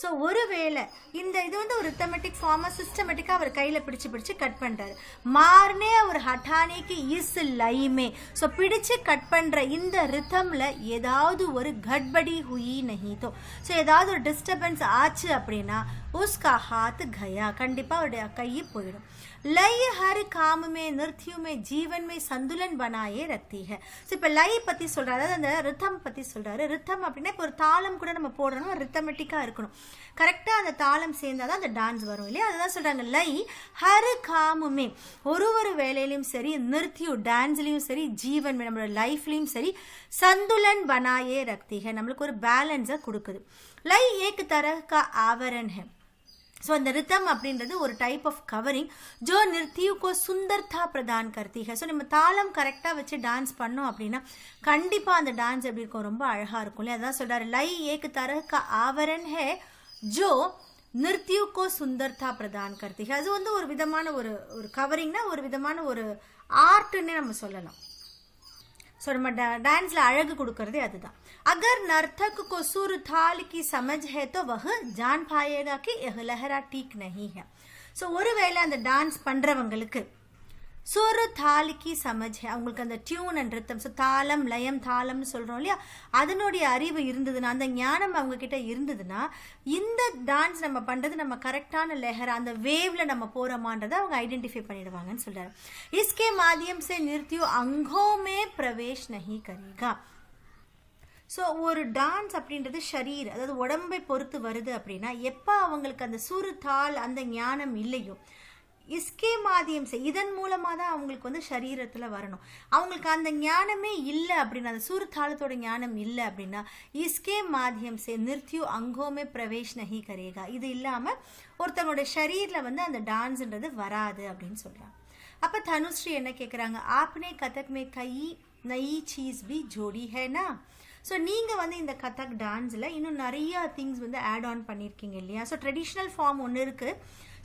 ஸோ ஒருவேளை இந்த இது வந்து ஒரு ரித்தமெட்டிக் ஃபார்மாக சிஸ்டமேட்டிக்காக அவர் கையில் பிடிச்சு கட் பண்ணுறாரு. மார்னே ஒரு ஹட்டானிக்கு இஸ் லைமே. ஸோ பிடிச்சு கட் பண்ணுற இந்த ரித்தமில் ஏதாவது ஒரு கட்படி ஹுயி நஹீதோ, ஸோ ஏதாவது ஒரு டிஸ்டர்பன்ஸ் ஆச்சு அப்படின்னா உஸ்கா ஹாத் கயா, கண்டிப்பாக அவருடைய கையை போயிடும். लय हर काम में नृत्य में जीवन में संतुलन बनाए रखती है. ஸோ இப்போ லய் பற்றி சொல்கிறாரு, அதாவது அந்த ரித்தம் பற்றி சொல்கிறாரு. ரித்தம் அப்படின்னா இப்போ ஒரு தாளம் கூட நம்ம போடுறோம், ரித்தமெட்டிக்காக இருக்கணும், கரெக்டாக அந்த தாளம் சேர்ந்தால் தான் அந்த டான்ஸ் வரும் இல்லையா, அதுதான் சொல்கிறாங்க லய் ஹர் காமுமே. ஒரு வேலையிலையும் சரி, நிறுத்தியும் டான்ஸ்லையும் சரி, ஜீவன் நம்மளோட லைஃப்லையும் சரி, சந்துலன் பனாயே ரக்தி है, நம்மளுக்கு ஒரு பேலன்ஸை கொடுக்குது. லய் ஏக் तरह का आवरण है. ஸோ அந்த ரித்தம் அப்படின்றது ஒரு டைப் ஆஃப் கவரிங் ஜோ நிருத்தியுக்கோ சுந்தர்தா பிரதான் கர்த்தி ஹை. ஸோ நம்ம தாளம் கரெக்டாக வச்சு டான்ஸ் பண்ணோம் அப்படின்னா கண்டிப்பாக அந்த டான்ஸ் எப்படி இருக்கும், ரொம்ப அழகாக இருக்கும் இல்லையா. அதான் சொல்கிறாரு லய் ஏக் तरह का आवरण है जो நிருத்தியுக்கோ சுந்தர்தா பிரதான் கர்த்தி ஹை. அது வந்து ஒரு விதமான ஒரு கவரிங்னா ஒரு விதமான ஒரு ஆர்ட்னே நம்ம சொல்லலாம். ஸோ நம்ம டான்ஸில் அழகு கொடுக்கறதே அதுதான். अगर नर्तक को सुर ताल की समझ है तो वह जान पाएगा कि यह लहरा ठीक नहीं है. ஸோ ஒருவேளை அந்த டான்ஸ் பண்ணுறவங்களுக்கு சுர் தால் கி சமஜ் அவங்களுக்கு அந்த டியூன் அண்ட் ரித்தம், ஸோ தாளம் லயம் தாளம்னு சொல்கிறோம் இல்லையா, அதனுடைய அறிவு இருந்ததுன்னா, அந்த ஞானம் அவங்க கிட்ட இருந்ததுன்னா இந்த டான்ஸ் நம்ம பண்ணுறது நம்ம கரெக்டான லெஹர் அந்த வேவ்ல நம்ம போகிறோமான்றதை அவங்க ஐடென்டிஃபை பண்ணிடுவாங்கன்னு சொல்கிறாரு. இஸ்கே மாத்தியம் சே நிறுத்தியோ அங்கோமே பிரவேஷ் நஹி கரேகா. ஸோ ஒரு டான்ஸ் அப்படின்றது ஷரீர், அதாவது உடம்பை பொறுத்து வருது அப்படின்னா எப்போ அவங்களுக்கு அந்த சுரு தாள் அந்த ஞானம் இல்லையோ, இஸ்கே மாத்தியம் சே இதன் மூலமாக தான் அவங்களுக்கு வந்து சரீரத்தில் வரணும். அவங்களுக்கு அந்த ஞானமே இல்லை அப்படின்னா, அந்த சுரு தாளத்தோட ஞானம் இல்லை அப்படின்னா இஸ்கே மாத்தியம் சே நிறுத்தியோ அங்கோமே பிரவேஷ் நஹி கரேகா, இது இல்லாமல் ஒருத்தவங்களோட ஷரீரில் வந்து அந்த டான்ஸ்ன்றது வராது அப்படின்னு சொல்கிறாங்க. அப்போ தனுஸ்ரீ என்ன கேட்குறாங்க, ஆப்னே கதக் மே கை நயி சீஸ் பி ஜோடி ஹேனா. ஸோ நீங்கள் வந்து இந்த கதக் டான்ஸில் இன்னும் நிறையா திங்ஸ் வந்து ஆட் ஆன் பண்ணியிருக்கீங்க இல்லையா. ஸோ ட்ரெடிஷ்னல் ஃபார்ம் ஒன்று இருக்குது,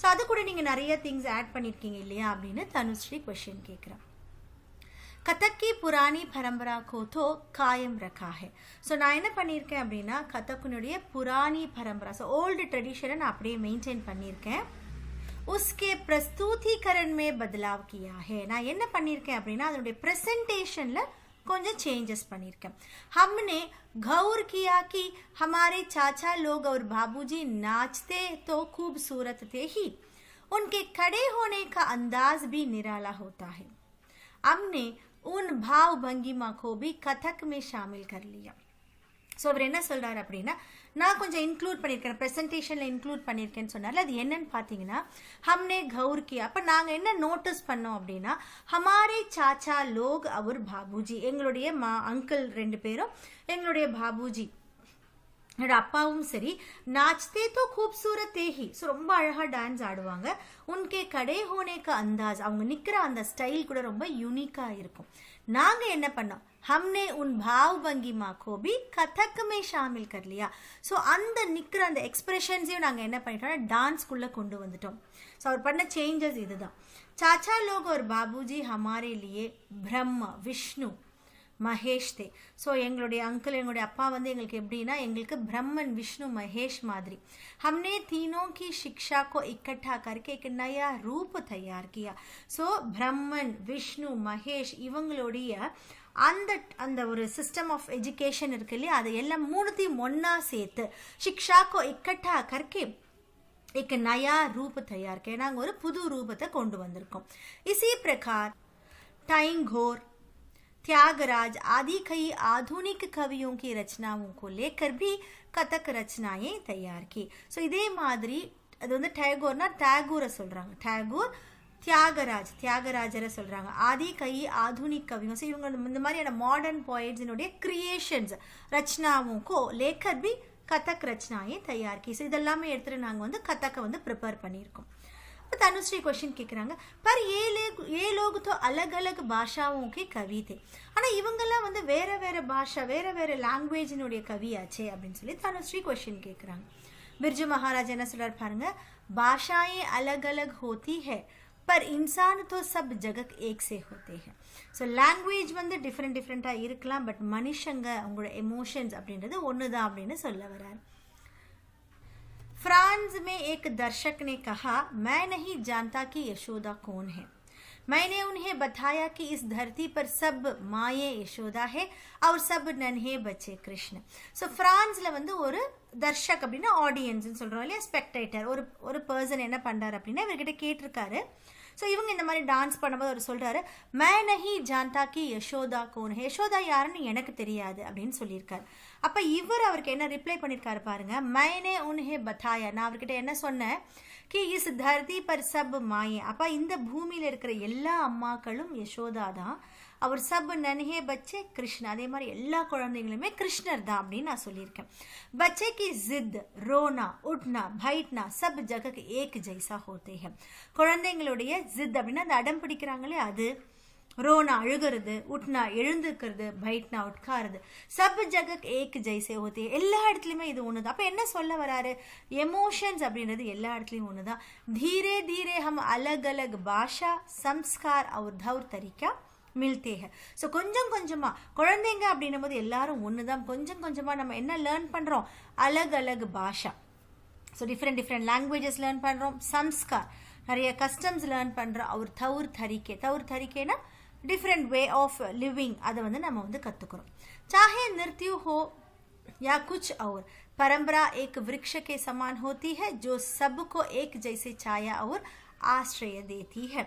ஸோ அது கூட நீங்கள் நிறைய திங்ஸ் ஆட் பண்ணியிருக்கீங்க இல்லையா அப்படின்னு தனுஸ்ரீ क्वेश्चन கேட்குறேன். கதக் கி புராணி பரம்பரா கோ தோ காயம் ரக்கா ஹை. ஸோ நான் என்ன பண்ணியிருக்கேன் அப்படின்னா கதக்குனுடைய புராணி பரம்பரா, ஸோ ஓல்டு ட்ரெடிஷனை நான் அப்படியே மெயின்டைன் பண்ணியிருக்கேன். உஸ்கே பிரஸ்தூதிகரன் மே பதலாவ் கியா ஹே. நான் என்ன பண்ணியிருக்கேன் அப்படின்னா அதனுடைய ப்ரெசன்டேஷனில் கொஞ்சம் சேஞ்சஸ் பண்ணியிருக்கேன். हमने गौर किया कि हमारे चाचा लोग और बाबूजी नाचते तो खूबसूरत थे ही, उनके खड़े होने का अंदाज भी निराला होता है. हमने उन भाव भंगिमा को भी कथक में शामिल कर लिया. ஸோ அவர் என்ன சொல்கிறார் அப்படின்னா, நான் கொஞ்சம் இன்க்ளூட் பண்ணியிருக்கேன், ப்ரெசன்டேஷனில் இன்க்ளூட் பண்ணியிருக்கேன்னு சொன்னார்ல, அது என்னன்னு பார்த்தீங்கன்னா ஹம்னே கௌர் கியா. அப்போ நாங்கள் என்ன நோட்டீஸ் பண்ணோம் அப்படின்னா ஹமாரே சாச்சா லோக் அவர் பாபுஜி, எங்களுடைய அங்கிள் 2 பேரும் எங்களுடைய பாபுஜி என்னோட அப்பாவும் சரி நாச்தே தோ खूबसूरत ही, ஸோ ரொம்ப அழகாக டான்ஸ் ஆடுவாங்க. உன்கே கடே ஹோனேக்கு அந்தாஸ், அவங்க நிற்கிற அந்த ஸ்டைல் கூட ரொம்ப யூனிக்காக இருக்கும். நாங்கள் என்ன பண்ணோம், हमने उन भाव भंगिमा को भी कथक में शामिल कर लिया. ஸோ அந்த நிற்கிற அந்த எக்ஸ்பிரஷன்ஸையும் நாங்கள் என்ன பண்ணிட்டோம்னா டான்ஸ்குள்ளே கொண்டு வந்துட்டோம். ஸோ அவர் பண்ண சேஞ்சஸ் இதுதான். चाचा लोग और बाबूजी हमारे लिए ब्रह्म विष्णु மகேஷ் தே. ஸோ எங்களுடைய அங்கிள் எங்களுடைய அப்பா வந்து எங்களுக்கு எப்படின்னா எங்களுக்கு பிரம்மன் விஷ்ணு மகேஷ் மாதிரி. हमने तीनों की शिक्षा को इकट्ठा करके एक नया रूप तैयार किया. ஸோ பிரம்மன் விஷ்ணு மகேஷ் இவங்களுடைய அந்த அந்த ஒரு சிஸ்டம் ஆஃப் எஜுகேஷன் இருக்கு இல்லையா, அதை எல்லாம் மூணுத்தையும் ஒன்றா சேர்த்து शिक्षा को इकट्ठा करके एक नया रूप तैयार किया, நாங்கள் ஒரு புது ரூபத்தை கொண்டு வந்திருக்கோம். इसी प्रकार टाइंगोर त्यागराज आदि कई आधुनिक कवियों की रचनाओं को लेकर भी कथक रचनाएं तैयार की. ஸோ இதே மாதிரி அது வந்து டேகோர்னா டேகூரை சொல்கிறாங்க, டேகூர் தியாகராஜரை சொல்கிறாங்க, ஆதி கை ஆதுனிக் கவியும். ஸோ இவங்க இந்த மாதிரியான மாடர்ன் போயிட்ஸினுடைய கிரியேஷன்ஸ் ரச்சனாவும் கோ லேக்கர் பி கதக் ரச்சனாயே தயார் கி. ஸோ இதெல்லாமே எடுத்துகிட்டு நாங்கள் வந்து கதக்கை வந்து ப்ரிப்பேர் பண்ணியிருக்கோம். இப்போ தனுஸ்ரீ क्वेश्चन கேட்குறாங்க, பர் ஏ லோக் தோ அலக் அலக் பாஷாவும் கே கவி தே. ஆனால் இவங்கெல்லாம் வந்து வேற வேற பாஷா வேற வேற லாங்குவேஜினுடைய கவியாச்சே அப்படின்னு சொல்லி தனுஸ்ரீ क्वेश्चन கேட்குறாங்க. பிர்ஜு மகாராஜ் என்ன சொல்றாரு பாருங்க, பாஷாயே அலக் அலக் ஹோத்தி ஹை पर इंसान तो सब जगह एक से होते हैं. ஸோ லாங்குவேஜ் வந்து டிஃப்ரெண்ட்டாக இருக்கலாம், பட் மனுஷங்க அவங்களோட எமோஷன்ஸ் அப்படின்றது ஒன்று தான் அப்படின்னு சொல்ல வர்றாரு. फ्रांस में एक दर्शक ने कहा, मैं नहीं जानता कि यशोदा कौन है. मैंने उन्हें बताया कि इस धरती पर सब माये यशोदा है और सब नन्हे बच्चे कृष्ण. ஸோ ஃப்ரான்ஸில் வந்து ஒரு தர்ஷக் அப்படின்னா ஆடியன்ஸ்ன்னு சொல்கிறோம் இல்லையா, ஸ்பெக்டேட்டர் ஒரு பர்சன் என்ன பண்ணுறாரு அப்படின்னா இவர்கிட்ட கேட்டிருக்காரு. ஸோ இவங்க இந்த மாதிரி டான்ஸ் பண்ணும்போது அவர் சொல்கிறாரு, மே நஹி ஜான்தா கி யசோதா கோன், யசோதா யாருன்னு எனக்கு தெரியாது அப்படின்னு சொல்லியிருக்காரு. அப்போ இவர் அவருக்கு என்ன ரிப்ளை பண்ணியிருக்காரு பாருங்க, மைனே உன்ஹே பத்தாயா, நான் அவர்கிட்ட என்ன சொன்னேன், கி இஸ் தர்தி பர் சப் மாயே, அப்போ இந்த பூமியில் இருக்கிற எல்லா அம்மாக்களும் யசோதா தான், அவர் சப் நன்ஹே பச்சே கிருஷ்ண, அதே மாதிரி எல்லா குழந்தைங்களுமே கிருஷ்ணர் தான் அப்படின்னு நான் சொல்லியிருக்கேன். பச்சே கி ஜித் ரோனா உட்னா பைட்னா சப் ஜகக் ஏக் ஜைசா ஹோத்தே ஹை. குழந்தைங்களுடைய ஜித் அப்படின்னா அந்த அடம் பிடிக்கிறாங்களே அது, ரோனா அழுகிறது, உட்னா எழுந்துக்கிறது, பைட்னா உட்காருது, சப் ஜகக் ஏக் ஜெய்சே ஹோத்தே, எல்லா இடத்துலையுமே இது ஒன்று தான். அப்போ என்ன சொல்ல வராரு, எமோஷன்ஸ் அப்படின்றது எல்லா இடத்துலையும் ஒன்று தான். தீரே தீரே ஹம் அலக் அலக் பாஷா சம்ஸ்கார் और தௌர் தரிக்கா மில்தே ஹை. ஸோ கொஞ்சம் கொஞ்சமாக குழந்தைங்க அப்படின்னும் போது எல்லாரும் ஒன்று தான், கொஞ்சம் கொஞ்சமாக நம்ம என்ன லேர்ன் பண்ணுறோம், அலக் அலக் பாஷா, ஸோ டிஃப்ரெண்ட் லாங்குவேஜஸ் லேர்ன் பண்ணுறோம், சம்ஸ்கார் நிறைய கஸ்டம்ஸ் லேர்ன் பண்ணுறோம். அவர் Thawr தரிக்கேனா different way of living அதை வந்து நம்ம வந்து கத்துக்கிறோம். चाहे नृत्य हो या कुछ और, परंपरा एक वृक्ष के समान होती है जो सबको एक जैसे छाया और आश्रय देती है.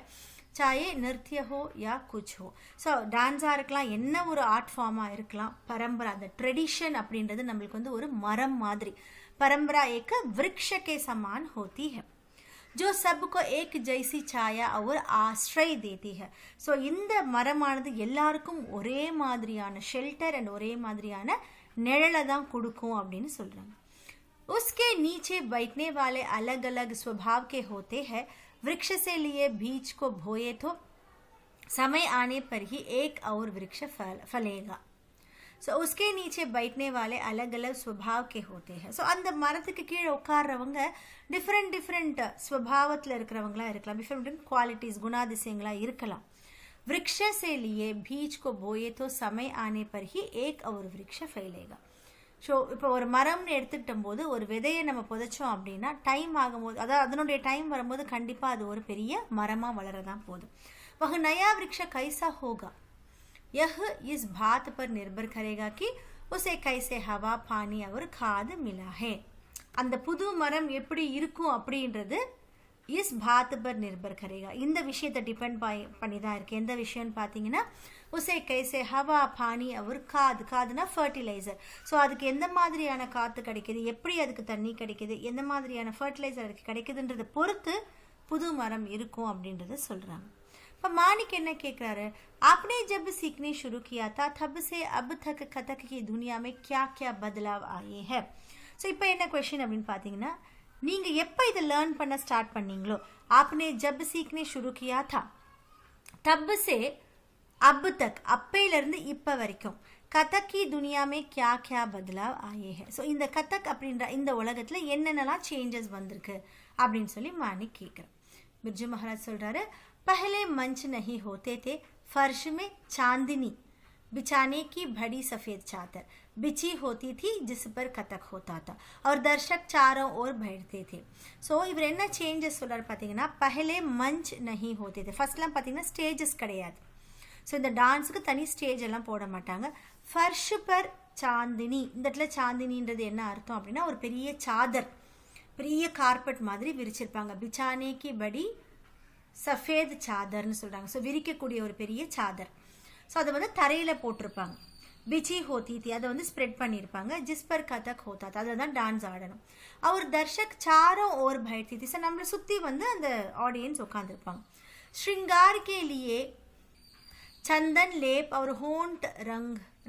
चाहे नृत्य हो या कुछ हो. ஸோ டான்ஸாக இருக்கலாம், என்ன ஒரு ஆர்ட் ஃபார்மாக இருக்கலாம், பரம்பரா அந்த ட்ரெடிஷன் அப்படின்றது நம்மளுக்கு வந்து ஒரு மரம் மாதிரி. परंपरा एक वृक्ष के समान होती है जो सबको एक जैसी छाया और आश्रय देती है. ஸோ இந்த மரமானது எல்லாருக்கும் ஒரே மாதிரியான ஷெல்டர் அண்ட் ஒரே மாதிரியான நிழலை தான் கொடுக்கும் அப்படின்னு சொல்றாங்க. उसके नीचे बैठने वाले अलग अलग स्वभाव के होते हैं. वृक्ष से लिए बीज को बोए तो समय आने पर ही एक और वृक्ष फलेगा. ஸோ उसके नीचे बैठने वाले अलग अलग स्वभाव के होते हैं. ஸோ அந்த மரத்துக்கு கீழே உட்கார்றவங்க டிஃப்ரெண்ட் ஸ்வபாவத்தில் இருக்கிறவங்களா இருக்கலாம், டிஃப்ரெண்ட் குவாலிட்டிஸ் குணாதிசயங்களாக இருக்கலாம். वृक्ष से लिए बीज को बोए तो समय आने पर ही एक और वृक्ष फैलेगा. ஸோ இப்போ ஒரு மரம்னு எடுத்துக்கிட்ட போது ஒரு விதையை நம்ம புதைச்சோம் அப்படின்னா டைம் ஆகும்போது, அதாவது அதனுடைய டைம் வரும்போது கண்டிப்பாக அது ஒரு பெரிய மரமாக வளரதான் போதும். वह नया वृक्ष कैसा होगा यह इस बात पर निर्भर करेगा कि उसे कैसे हवा पानी और खाद मिला है. அந்த புது மரம் எப்படி இருக்கும் அப்படின்றது इस बात पर निर्भर करेगा, இந்த விஷயத்தை டிபெண்ட் பண்ணி தான் இருக்கு. எந்த விஷயம்னு பார்த்தீங்கன்னா उसे कैसे हवा पानी और காதுனா ஃபர்டிலைசர். ஸோ அதுக்கு எந்த மாதிரியான காற்று கிடைக்குது, எப்படி அதுக்கு தண்ணி கிடைக்குது, எந்த மாதிரியான ஃபர்டிலைசர் அதுக்கு கிடைக்குதுன்றதை பொறுத்து புது மரம் இருக்கும் அப்படின்றத சொல்கிறாங்க. இப்போ மாணிக் என்ன கேட்குறாரு, आपने जब सीखने शुरू किया था तब से अब तक कथक की दुनिया में क्या क्या बदलाव आए हैं. ஸோ இப்போ என்ன கொஷின் அப்படின்னு பார்த்தீங்கன்னா, நீங்கள் எப்போ இதை லேர்ன் பண்ண ஸ்டார்ட் பண்ணீங்களோ, आपने जब सीखने शुरू किया था तब से अब तक, அப்பையிலேருந்து இப்போ வரைக்கும் கதக் கி துனியா மே கியா கியா பதலாவ் ஆயே ஹே. ஸோ இந்த கதக் அப்படின்ற இந்த உலகத்தில் என்னென்னலாம் சேஞ்சஸ் வந்திருக்கு அப்படின்னு சொல்லி மாணிக் கேட்குறேன். बिरजू महाराज சொல்கிறாரு, पहले मंच नहीं होते थे, फर्श में चांदनी बिछाने की बड़ी सफ़ेद चादर बिछी होती थी जिस पर कथक होता था और दर्शक चारों ओर बैठते थे. ஸோ இவர் என்ன சேஞ்சஸ் சொல்கிறார் பார்த்தீங்கன்னா, पहले मंच नहीं होते थे, ஃபர்ஸ்ட்லாம் பார்த்தீங்கன்னா ஸ்டேஜஸ் கிடையாது. ஸோ இந்த டான்ஸுக்கு தனி ஸ்டேஜ் எல்லாம் போட மாட்டாங்க. ஃபர்ஷ் பர் சாந்தினி, இந்த இடத்துல சாந்தினின்றது என்ன அர்த்தம் அப்படின்னா ஒரு பெரிய சாதர், பெரிய கார்பெட் மாதிரி விரிச்சிருப்பாங்க. பிச்சானேக்கு படி சஃபேத் சாதர்னு சொல்கிறாங்க. ஸோ விரிக்கக்கூடிய ஒரு பெரிய சாதர். ஸோ அதை வந்து தரையில் போட்டிருப்பாங்க. பிச்சி ஹோத்தி தி, அதை வந்து ஸ்ப்ரெட் பண்ணியிருப்பாங்க. ஜிஸ் பர் கதக் ஹோத்தா தா, அதை தான் டான்ஸ் ஆடணும். அவர் தர்ஷக் சாரோ ஓர் பைட்டி தி, ஸோ நம்மளை சுற்றி வந்து அந்த ஆடியன்ஸ் உட்காந்துருப்பாங்க. श्रृंगार के लिए चंदन लेप और होंठ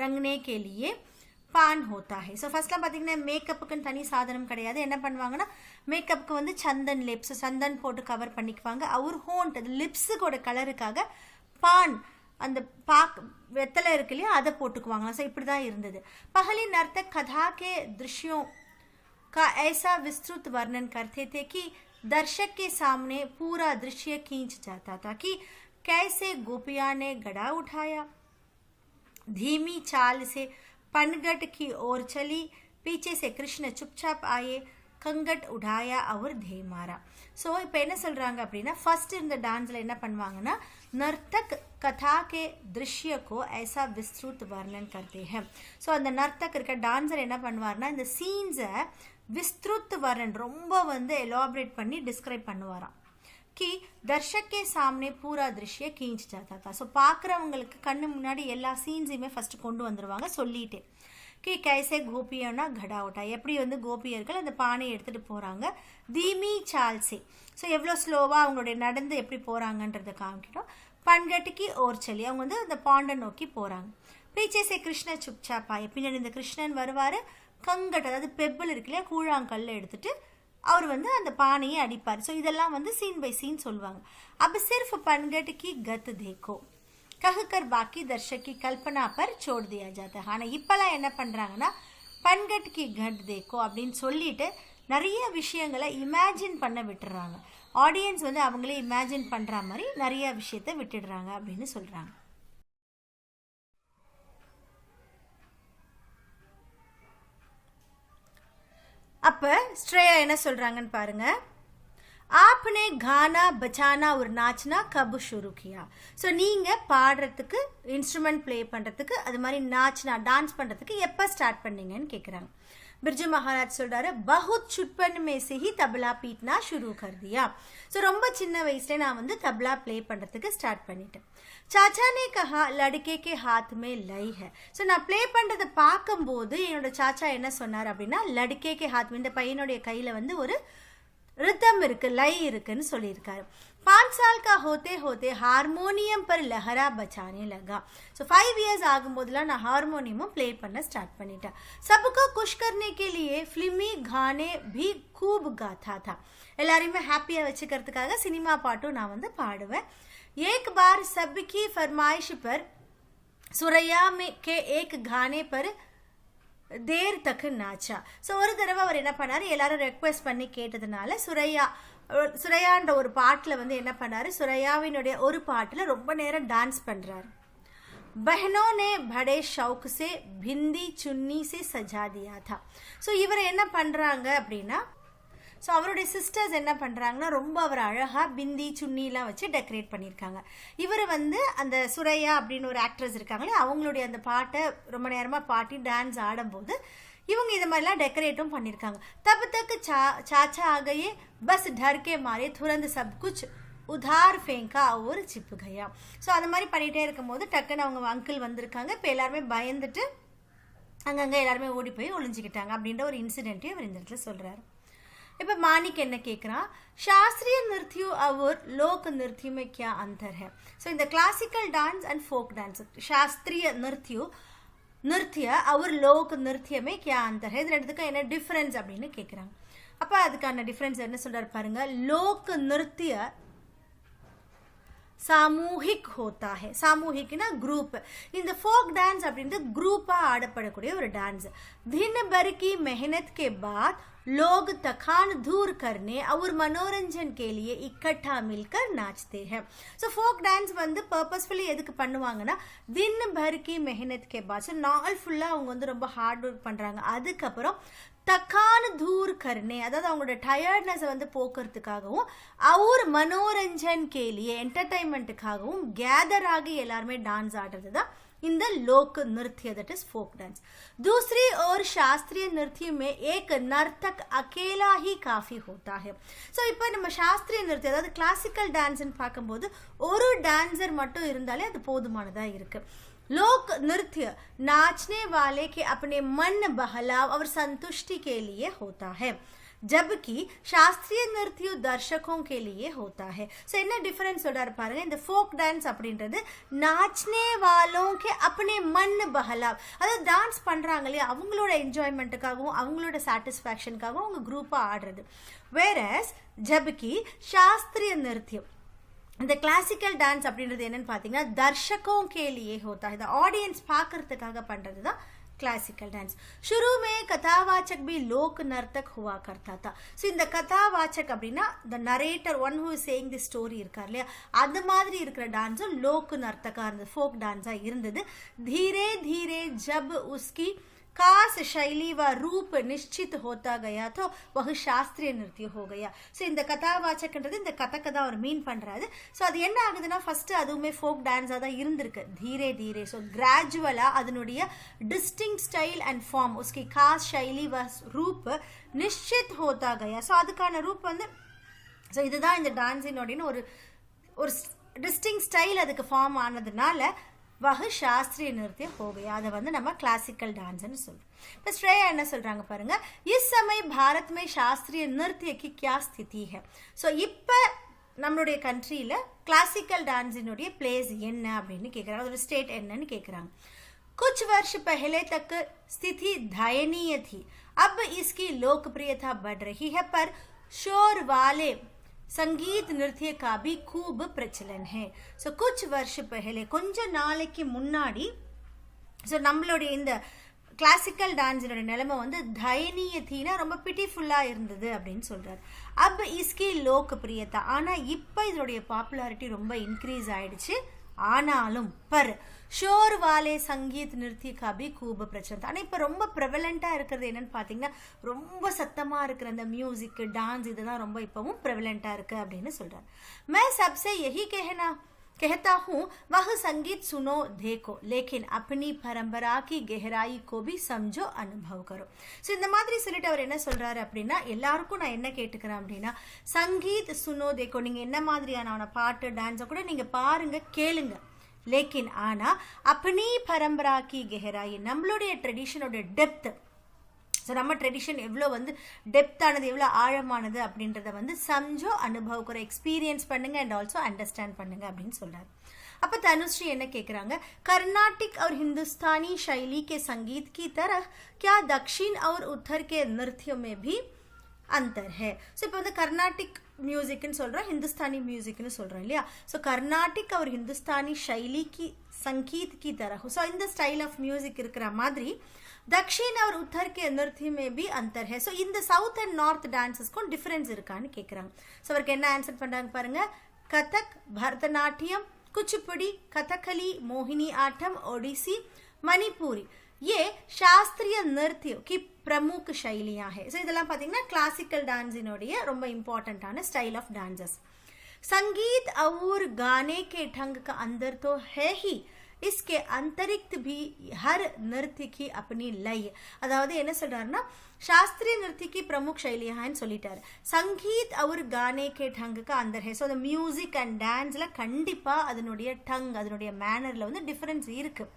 रंगने के लिए பான் ஹோத்தா ஹே. ஸோ ஃபர்ஸ்ட்லாம் பார்த்தீங்கன்னா மேக்கப்புக்குன்னு தனி சாதனம் கிடையாது. என்ன பண்ணுவாங்கன்னா மேக்கப்புக்கு வந்து சந்தன் லிப்ஸ், சந்தன் போட்டு கவர் பண்ணிக்குவாங்க. அவர் ஹோண்ட், அது லிப்ஸுக்கோட கலருக்காக பான், அந்த வெத்தலை இருக்கு இல்லையா, அதை போட்டுக்குவாங்க. ஸோ இப்படி தான் இருந்தது. पहले नर्तक कथा के दृश्यों का ऐसा विस्तृत वर्णन करते थे कि दर्शक के सामने पूरा दृश्य खींच जाता था कि कैसे गोपिया ने गड़ा उठाया, धीमी चाल से पनघट की ओर चली, पीछे से कृष्ण चुपचाप आए, कंगट उठाया और धे मारा. ஸோ இப்போ என்ன சொல்கிறாங்க அப்படின்னா, ஃபர்ஸ்ட் இந்த டான்ஸில் என்ன பண்ணுவாங்கன்னா, நர்த்தக் கதா கே திருஷ்யக்கோ ஐசா விஸ்ருத் வர்ணன் கர்த்தே ஹே. ஸோ அந்த நர்த்தக் இருக்க டான்ஸர் என்ன பண்ணுவார்னா, இந்த சீன்ஸை விஸ்ருத் வர்ணன் ரொம்ப வந்து எலாபரேட் பண்ணி டிஸ்கிரைப் பண்ணுவாராம். कि दर्शक के सामने पूरा दृश्य खींच जाता था. ஸோ பார்க்குறவங்களுக்கு கண்ணு முன்னாடி எல்லா சீன்ஸையுமே ஃபஸ்ட்டு கொண்டு வந்துடுவாங்க சொல்லிட்டு. कि कैसे गोपियोना घड़ा उठा, எப்படி வந்து கோபியர்கள் அந்த பானையை எடுத்துகிட்டு போகிறாங்க. தீமி சால்சே, ஸோ எவ்வளோ ஸ்லோவாக அவங்களுடைய நடந்து எப்படி போகிறாங்கன்றதை காமிக்கிட்டோம். பன்கட்டுக்கு ஓர் சொல்லி அவங்க வந்து அந்த பாண்டை நோக்கி போகிறாங்க. பீச்சேசே கிருஷ்ண சுப்சாப்பாய், பின்னாடி இந்த கிருஷ்ணன் வருவார். கங்கட், அதாவது பெப்பிள் இருக்கு இல்லையா, கூழாங்கல்ல எடுத்துட்டு அவர் வந்து அந்த பானையை அடிப்பார். ஸோ இதெல்லாம் வந்து சீன் பை சீன் சொல்லுவாங்க. अब सिर्फ पनघट की गत देखो कहकर बाकी दर्शक की कल्पना पर छोड़ दिया जाता है. ஆனால் இப்போலாம் என்ன பண்ணுறாங்கன்னா, பன்கட் கி கட் தேக்கோ அப்படின்னு சொல்லிட்டு நிறைய விஷயங்களை இமேஜின் பண்ண விட்டுடுறாங்க. ஆடியன்ஸ் வந்து அவங்களே இமேஜின் பண்ணுற மாதிரி நிறைய விஷயத்தை விட்டுடுறாங்க அப்படின்னு சொல்கிறாங்க. அப்போ ஸ்ட்ரேயா என்ன சொல்கிறாங்கன்னு பாருங்கள். आपने गाना बजाना और नाचना कब शुरू किया? ஸோ நீங்கள் பாடுறதுக்கு இன்ஸ்ட்ருமெண்ட் ப்ளே பண்ணுறதுக்கு அது மாதிரி நாச்னா டான்ஸ் பண்ணுறதுக்கு எப்போ ஸ்டார்ட் பண்ணீங்கன்னு கேட்குறாங்க. बिरजू महाराज சொல்றாரு, बहुत छुटपन में से ही तबला पीटना शुरू कर दिया. ஸோ ரொம்ப சின்ன வயசுல நான் வந்து தபலா ப்ளே பண்ணுறதுக்கு ஸ்டார்ட் பண்ணிட்டேன். चाचा ने कहा लड़के के हाथ में लय है. ஸோ நான் ப்ளே பண்ணுறதை பார்க்கும்போது என்னோட சாச்சா என்ன சொன்னார் அப்படின்னா, लड़के के हाथ में, இந்த பையனுடைய கையில் வந்து ஒரு रिदम இருக்கு, लय இருக்குன்னு சொல்லியிருக்காரு. 5 साल का होते होते हारमोनियम पर लहरा बचाने लगा. ஸோ 5 இயர்ஸ் ஆகும்போதெல்லாம் நான் ஹார்மோனியமும் ப்ளே பண்ண ஸ்டார்ட் பண்ணிட்டேன். सबको खुश करने के लिए फिल्मी गाने भी खूब गाता था. எல்லாரையுமே ஹாப்பியாக வச்சுக்கிறதுக்காக சினிமா பாட்டும் நான் வந்து பாடுவேன். एक बार सबकी फरमाइश पर सुरैया में के एक गाने पर தேர் தக்கு நாச்சா. ஸோ ஒரு தடவை அவர் என்ன பண்ணார், எல்லாரும் ரெக்வெஸ்ட் பண்ணி கேட்டதுனால சுரையான்ற ஒரு பாட்டில் வந்து என்ன பண்ணார், சுரையாவினுடைய ஒரு பாட்டில் ரொம்ப நேரம் டான்ஸ் பண்ணுறாரு. बहनों ने बड़े शौक से भिंदी चुन्नी से सजा दिया था. ஸோ இவர் என்ன பண்ணுறாங்க அப்படின்னா, ஸோ அவருடைய சிஸ்டர்ஸ் என்ன பண்ணுறாங்கன்னா ரொம்ப அவர் அழகாக பிந்தி சுன்னிலாம் வச்சு டெக்கரேட் பண்ணியிருக்காங்க. இவர் வந்து அந்த சுரையா அப்படின்னு ஒரு ஆக்ட்ரஸ் இருக்காங்களே, அவங்களுடைய அந்த பாட்டை ரொம்ப நேரமாக பாட்டி டான்ஸ் ஆடும்போது இவங்க இது மாதிரிலாம் டெக்கரேட்டும் பண்ணியிருக்காங்க. தப் தக்கு சாச்சா ஆகையே பஸ் டர்கே மாறே துரந்து சப் குச் உதார் ஃபேங்கா ஒரு சிப்பு கையா. ஸோ அது மாதிரி பண்ணிகிட்டே இருக்கும்போது டக்குன்னு அவங்க அங்கிள் வந்திருக்காங்க. இப்போ எல்லாருமே பயந்துட்டு அங்கங்கே எல்லாருமே ஓடி போய் ஒளிஞ்சிக்கிட்டாங்க அப்படின்ற ஒரு இன்சிடென்ட்டையும் அவர் இந்த இடத்துல சொல்கிறாரு. இப்போ மாணிக் என்ன கேட்குறான், शास्त्रीय नृत्य और लोक नृत्य में क्या अंतर है? ஸோ இந்த classical dance and folk dance, சாஸ்திரிய நிருத்திய அவர் லோக் நிருத்தியமே क्या अंतर है, இது ரெண்டுத்துக்கும் என்ன டிஃப்ரென்ஸ் அப்படின்னு கேட்குறாங்க. அப்போ அதுக்கான டிஃப்ரென்ஸ் என்ன சொல்கிறார் பாருங்க. லோக் நிருத்திய सामूहिक होता है. सामूहिकना ग्रुप. இந்த फोक डांस அப்படின்றது ग्रुपா ஆடப்படக்கூடிய ஒரு டான்ஸ். दिन भर की मेहनत के बाद लोग थकान दूर करने और मनोरंजन के लिए इकट्ठा मिलकर नाचते हैं. ஸோ ஃபோக் டான்ஸ் வந்து பர்பஸ்ஃபுல்லி எதுக்கு பண்ணுவாங்கன்னா, दिन भर की मेहनत के बाद, ஸோ நாள் ஃபுல்லாக அவங்க வந்து ரொம்ப ஹார்ட் ஒர்க் பண்ணுறாங்க. அதுக்கப்புறம் தக்கான தூர் கர்னே, அதாவது அவங்களோட டயர்ட்னஸை வந்து போக்குறதுக்காகவும் அவர் மனோரஞ்சன் கேலியே என்டர்டைன்மெண்ட்டுக்காகவும் கேதர் ஆகி எல்லாருமே டான்ஸ் ஆடுறது தான் இந்த लोक नृत्य, दैट इज फोक डांस. दूसरी ओर शास्त्रीय नृत्य में एक नर्तक अकेला ही काफी होता है. ஸோ இப்போ நம்ம சாஸ்திரிய நிறுத்தியம் அதாவது கிளாசிக்கல் டான்ஸ்ன்னு பார்க்கும்போது ஒரு டான்சர் மட்டும் இருந்தாலே அது போதுமானதாக இருக்கு. लोक नृत्य नाचने वाले के अपने मन बहलाव और संतुष्टि के लिए होता है, जबकि शास्त्रीय नृत्य दर्शकों के लिए होता है. ஸோ என்ன டிஃபரன்ஸ் சொல்றாரு பாருங்க. இந்த ஃபோக் டான்ஸ் அப்படின்றது நாச்னே வாலோं के अपने मन बहलाव, அதாவது டான்ஸ் பண்றாங்க இல்லையா, அவங்களோட என்ஜாய்மெண்ட்டுக்காகவும் அவங்களோட சாட்டிஸ்ஃபேக்ஷனுக்காகவும் அவங்க குரூப்பாக ஆடுறது. வேறஸ் ஜபகி சாஸ்திரிய நிருத்தியம், இந்த கிளாசிக்கல் டான்ஸ் அப்படின்றது என்னன்னு பார்த்தீங்கன்னா दर्शकों के लिए होता है, இந்த ஆடியன்ஸ் பார்க்கறதுக்காக பண்ணுறது தான் क्लासिकल डांस. शुरू में कथावाचक भी लोक नर्तक हुआ करता था. ஸோ இந்த கதாவாச்சக் அப்படின்னா த narrator, one who is saying the story இருக்கார் இல்லையா, அது மாதிரி இருக்கிற டான்ஸும் லோக் நர்த்தகா இருந்தது, ஃபோக் டான்ஸாக இருந்தது. धीरे धीरे जब उसकी खास शैली व रूप निश्चित होता गया तो वह शास्त्रीय नृत्य हो गया. ஸோ இந்த கதாவாச்சக்ன்றது இந்த கதக்கு தான் அவர் மீன் பண்ணுறாரு. ஸோ அது என்ன ஆகுதுன்னா, ஃபஸ்ட்டு அதுவுமே ஃபோக் டான்ஸாக தான் இருந்திருக்கு. धीरे धीरे, ஸோ கிராஜுவலாக அதனுடைய டிஸ்டிங் ஸ்டைல் அண்ட் ஃபார்ம், உஸ்கி खास शैली व रूप निश्चित होता गया. ஸோ அதுக்கான ரூப் வந்து, ஸோ இதுதான் இந்த டான்ஸினோட ஒரு டிஸ்டிங் ஸ்டைல் அதுக்கு ஃபார்ம் ஆனதுனால वह शास्त्रीय नृत्य हो गया. அதை வந்து நம்ம கிளாசிக்கல் டான்ஸ்னு சொல்றோம். இப்போ ஸ்ரேயா என்ன சொல்றாங்க பாருங்க. इस समय भारत में शास्त्रीय नृत्य की क्या स्थिति है? ஸோ இப்போ நம்மளுடைய கண்ட்ரியில் கிளாசிக்கல் டான்ஸினுடைய பிளேஸ் என்ன அப்படின்னு கேட்குறாங்க, அதோட ஸ்டேட் என்னன்னு கேட்குறாங்க. कुछ वर्ष पहले तक स्थिति दयनीय थी, अब इसकी लोकप्रियता बढ़ रही है, पर शोर वाले संगीत नृत्य का भी खूब प्रचलन है. ஸோ कुछ वर्ष पहले, கொஞ்ச நாளைக்கு முன்னாடி, ஸோ நம்மளுடைய இந்த கிளாசிக்கல் டான்ஸினோட நிலைமை வந்து தயனீயத்தினா ரொம்ப பிட்டிஃபுல்லாக இருந்தது அப்படின்னு சொல்கிறார். அப் இஸ்கி லோக் பிரியதா, ஆனால் இப்போ இதனுடைய பாப்புலாரிட்டி ரொம்ப இன்க்ரீஸ் ஆகிடுச்சு ஆனாலும் பர் ஷோர் வாலே சங்கீத் நிறுத்தி கபி கூப பிரச்சனை. ஆனால் இப்போ ரொம்ப ப்ரெவலண்ட்டாக இருக்கிறது என்னன்னு பார்த்தீங்கன்னா ரொம்ப சத்தமாக இருக்கிற அந்த மியூசிக் டான்ஸ் இதுதான் ரொம்ப இப்போவும் ப்ரெவலண்ட்டாக இருக்குது அப்படின்னு சொல்கிறார். मैं सबसे यही कहता हूँ वह संगीत सुनो देखो लेकिन अपनी परंपरा की गहराई को भी समझो अनुभव करो. ஸோ இந்த மாதிரி சொல்லிட்டு அவர் என்ன சொல்றாரு அப்படின்னா எல்லாருக்கும் நான் என்ன கேட்டுக்கிறேன் அப்படின்னா சங்கீத் சுனோ தேக்கோ, நீங்க என்ன மாதிரியான பாட்டு டான்ஸை கூட நீங்க பாருங்க கேளுங்க. லேக்கின் ஆனா அப்பனி பரம்பரா கி கெஹராயி, நம்மளுடைய ட்ரெடிஷனோட டெப்த், ஸோ நம்ம ட்ரெடிஷன் எவ்வளோ வந்து டெப்த்தானது எவ்வளோ ஆழமானது அப்படின்றத வந்து சம்ஜோ அனுபவக்குற எக்ஸ்பீரியன்ஸ் பண்ணுங்க அண்ட் ஆல்சோ அண்டர்ஸ்டாண்ட் பண்ணுங்க அப்படின்னு சொல்றாரு. அப்போ தனுஸ்ரீ என்ன கேட்குறாங்க, कर्नाटिक और हिंदुस्तानी शैली के संगीत की तरह क्या दक्षिण और उत्तर के नृत्यों में भी अंतर है. ஸோ இப்போ வந்து கர்நாடிக் மியூசிக்னு சொல்கிறோம், ஹிந்துஸ்தானி மியூசிக்னு சொல்கிறோம் இல்லையா. ஸோ கர்நாடிக் और हिंदुस्तानी शैली की संगीत की तरह, ஸோ இந்த ஸ்டைல் ஆஃப் மியூசிக் இருக்கிற மாதிரி दक्षिण और उत्तर के नृत्य में भी अंतर है. ஸோ இந்த சவுத் அண்ட் நார்த் டான்ஸஸ்க்கும் டிஃபரன்ஸ் இருக்கான்னு கேட்குறாங்க. ஸோ அவருக்கு என்ன ஆன்சர் பண்ணுறாங்க பாருங்க, கதக், பரதநாட்டியம், कुचिपुड़ी, कथकली, मोहिनी आटम, ओडिसी, मणिपुरी ये शास्त्रीय नृत्य की प्रमुख शैलियां है. ஸோ இதெல்லாம் பார்த்தீங்கன்னா கிளாசிக்கல் டான்ஸினுடைய ரொம்ப இம்பார்ட்டண்ட்டான ஸ்டைல் ஆஃப் டான்சஸ். संगीत और गाने के ढंग का अंदर तो है ही, इसके अंतरिक्त भी हर नृत्य की अपनी लय. அதாவது என்ன சொல்றாருன்னா शास्त्रीय नृत्य की प्रमुख शैलियां हैं சொல்லிட்டாரு. संगीत और गाने के ढंग का अंदर है. ஸோ அந்த மியூசிக் அண்ட் டான்ஸ்ல கண்டிப்பா அதனுடைய டங், அதனுடைய மேனர்ல வந்து டிஃபரன்ஸ் இருக்கு.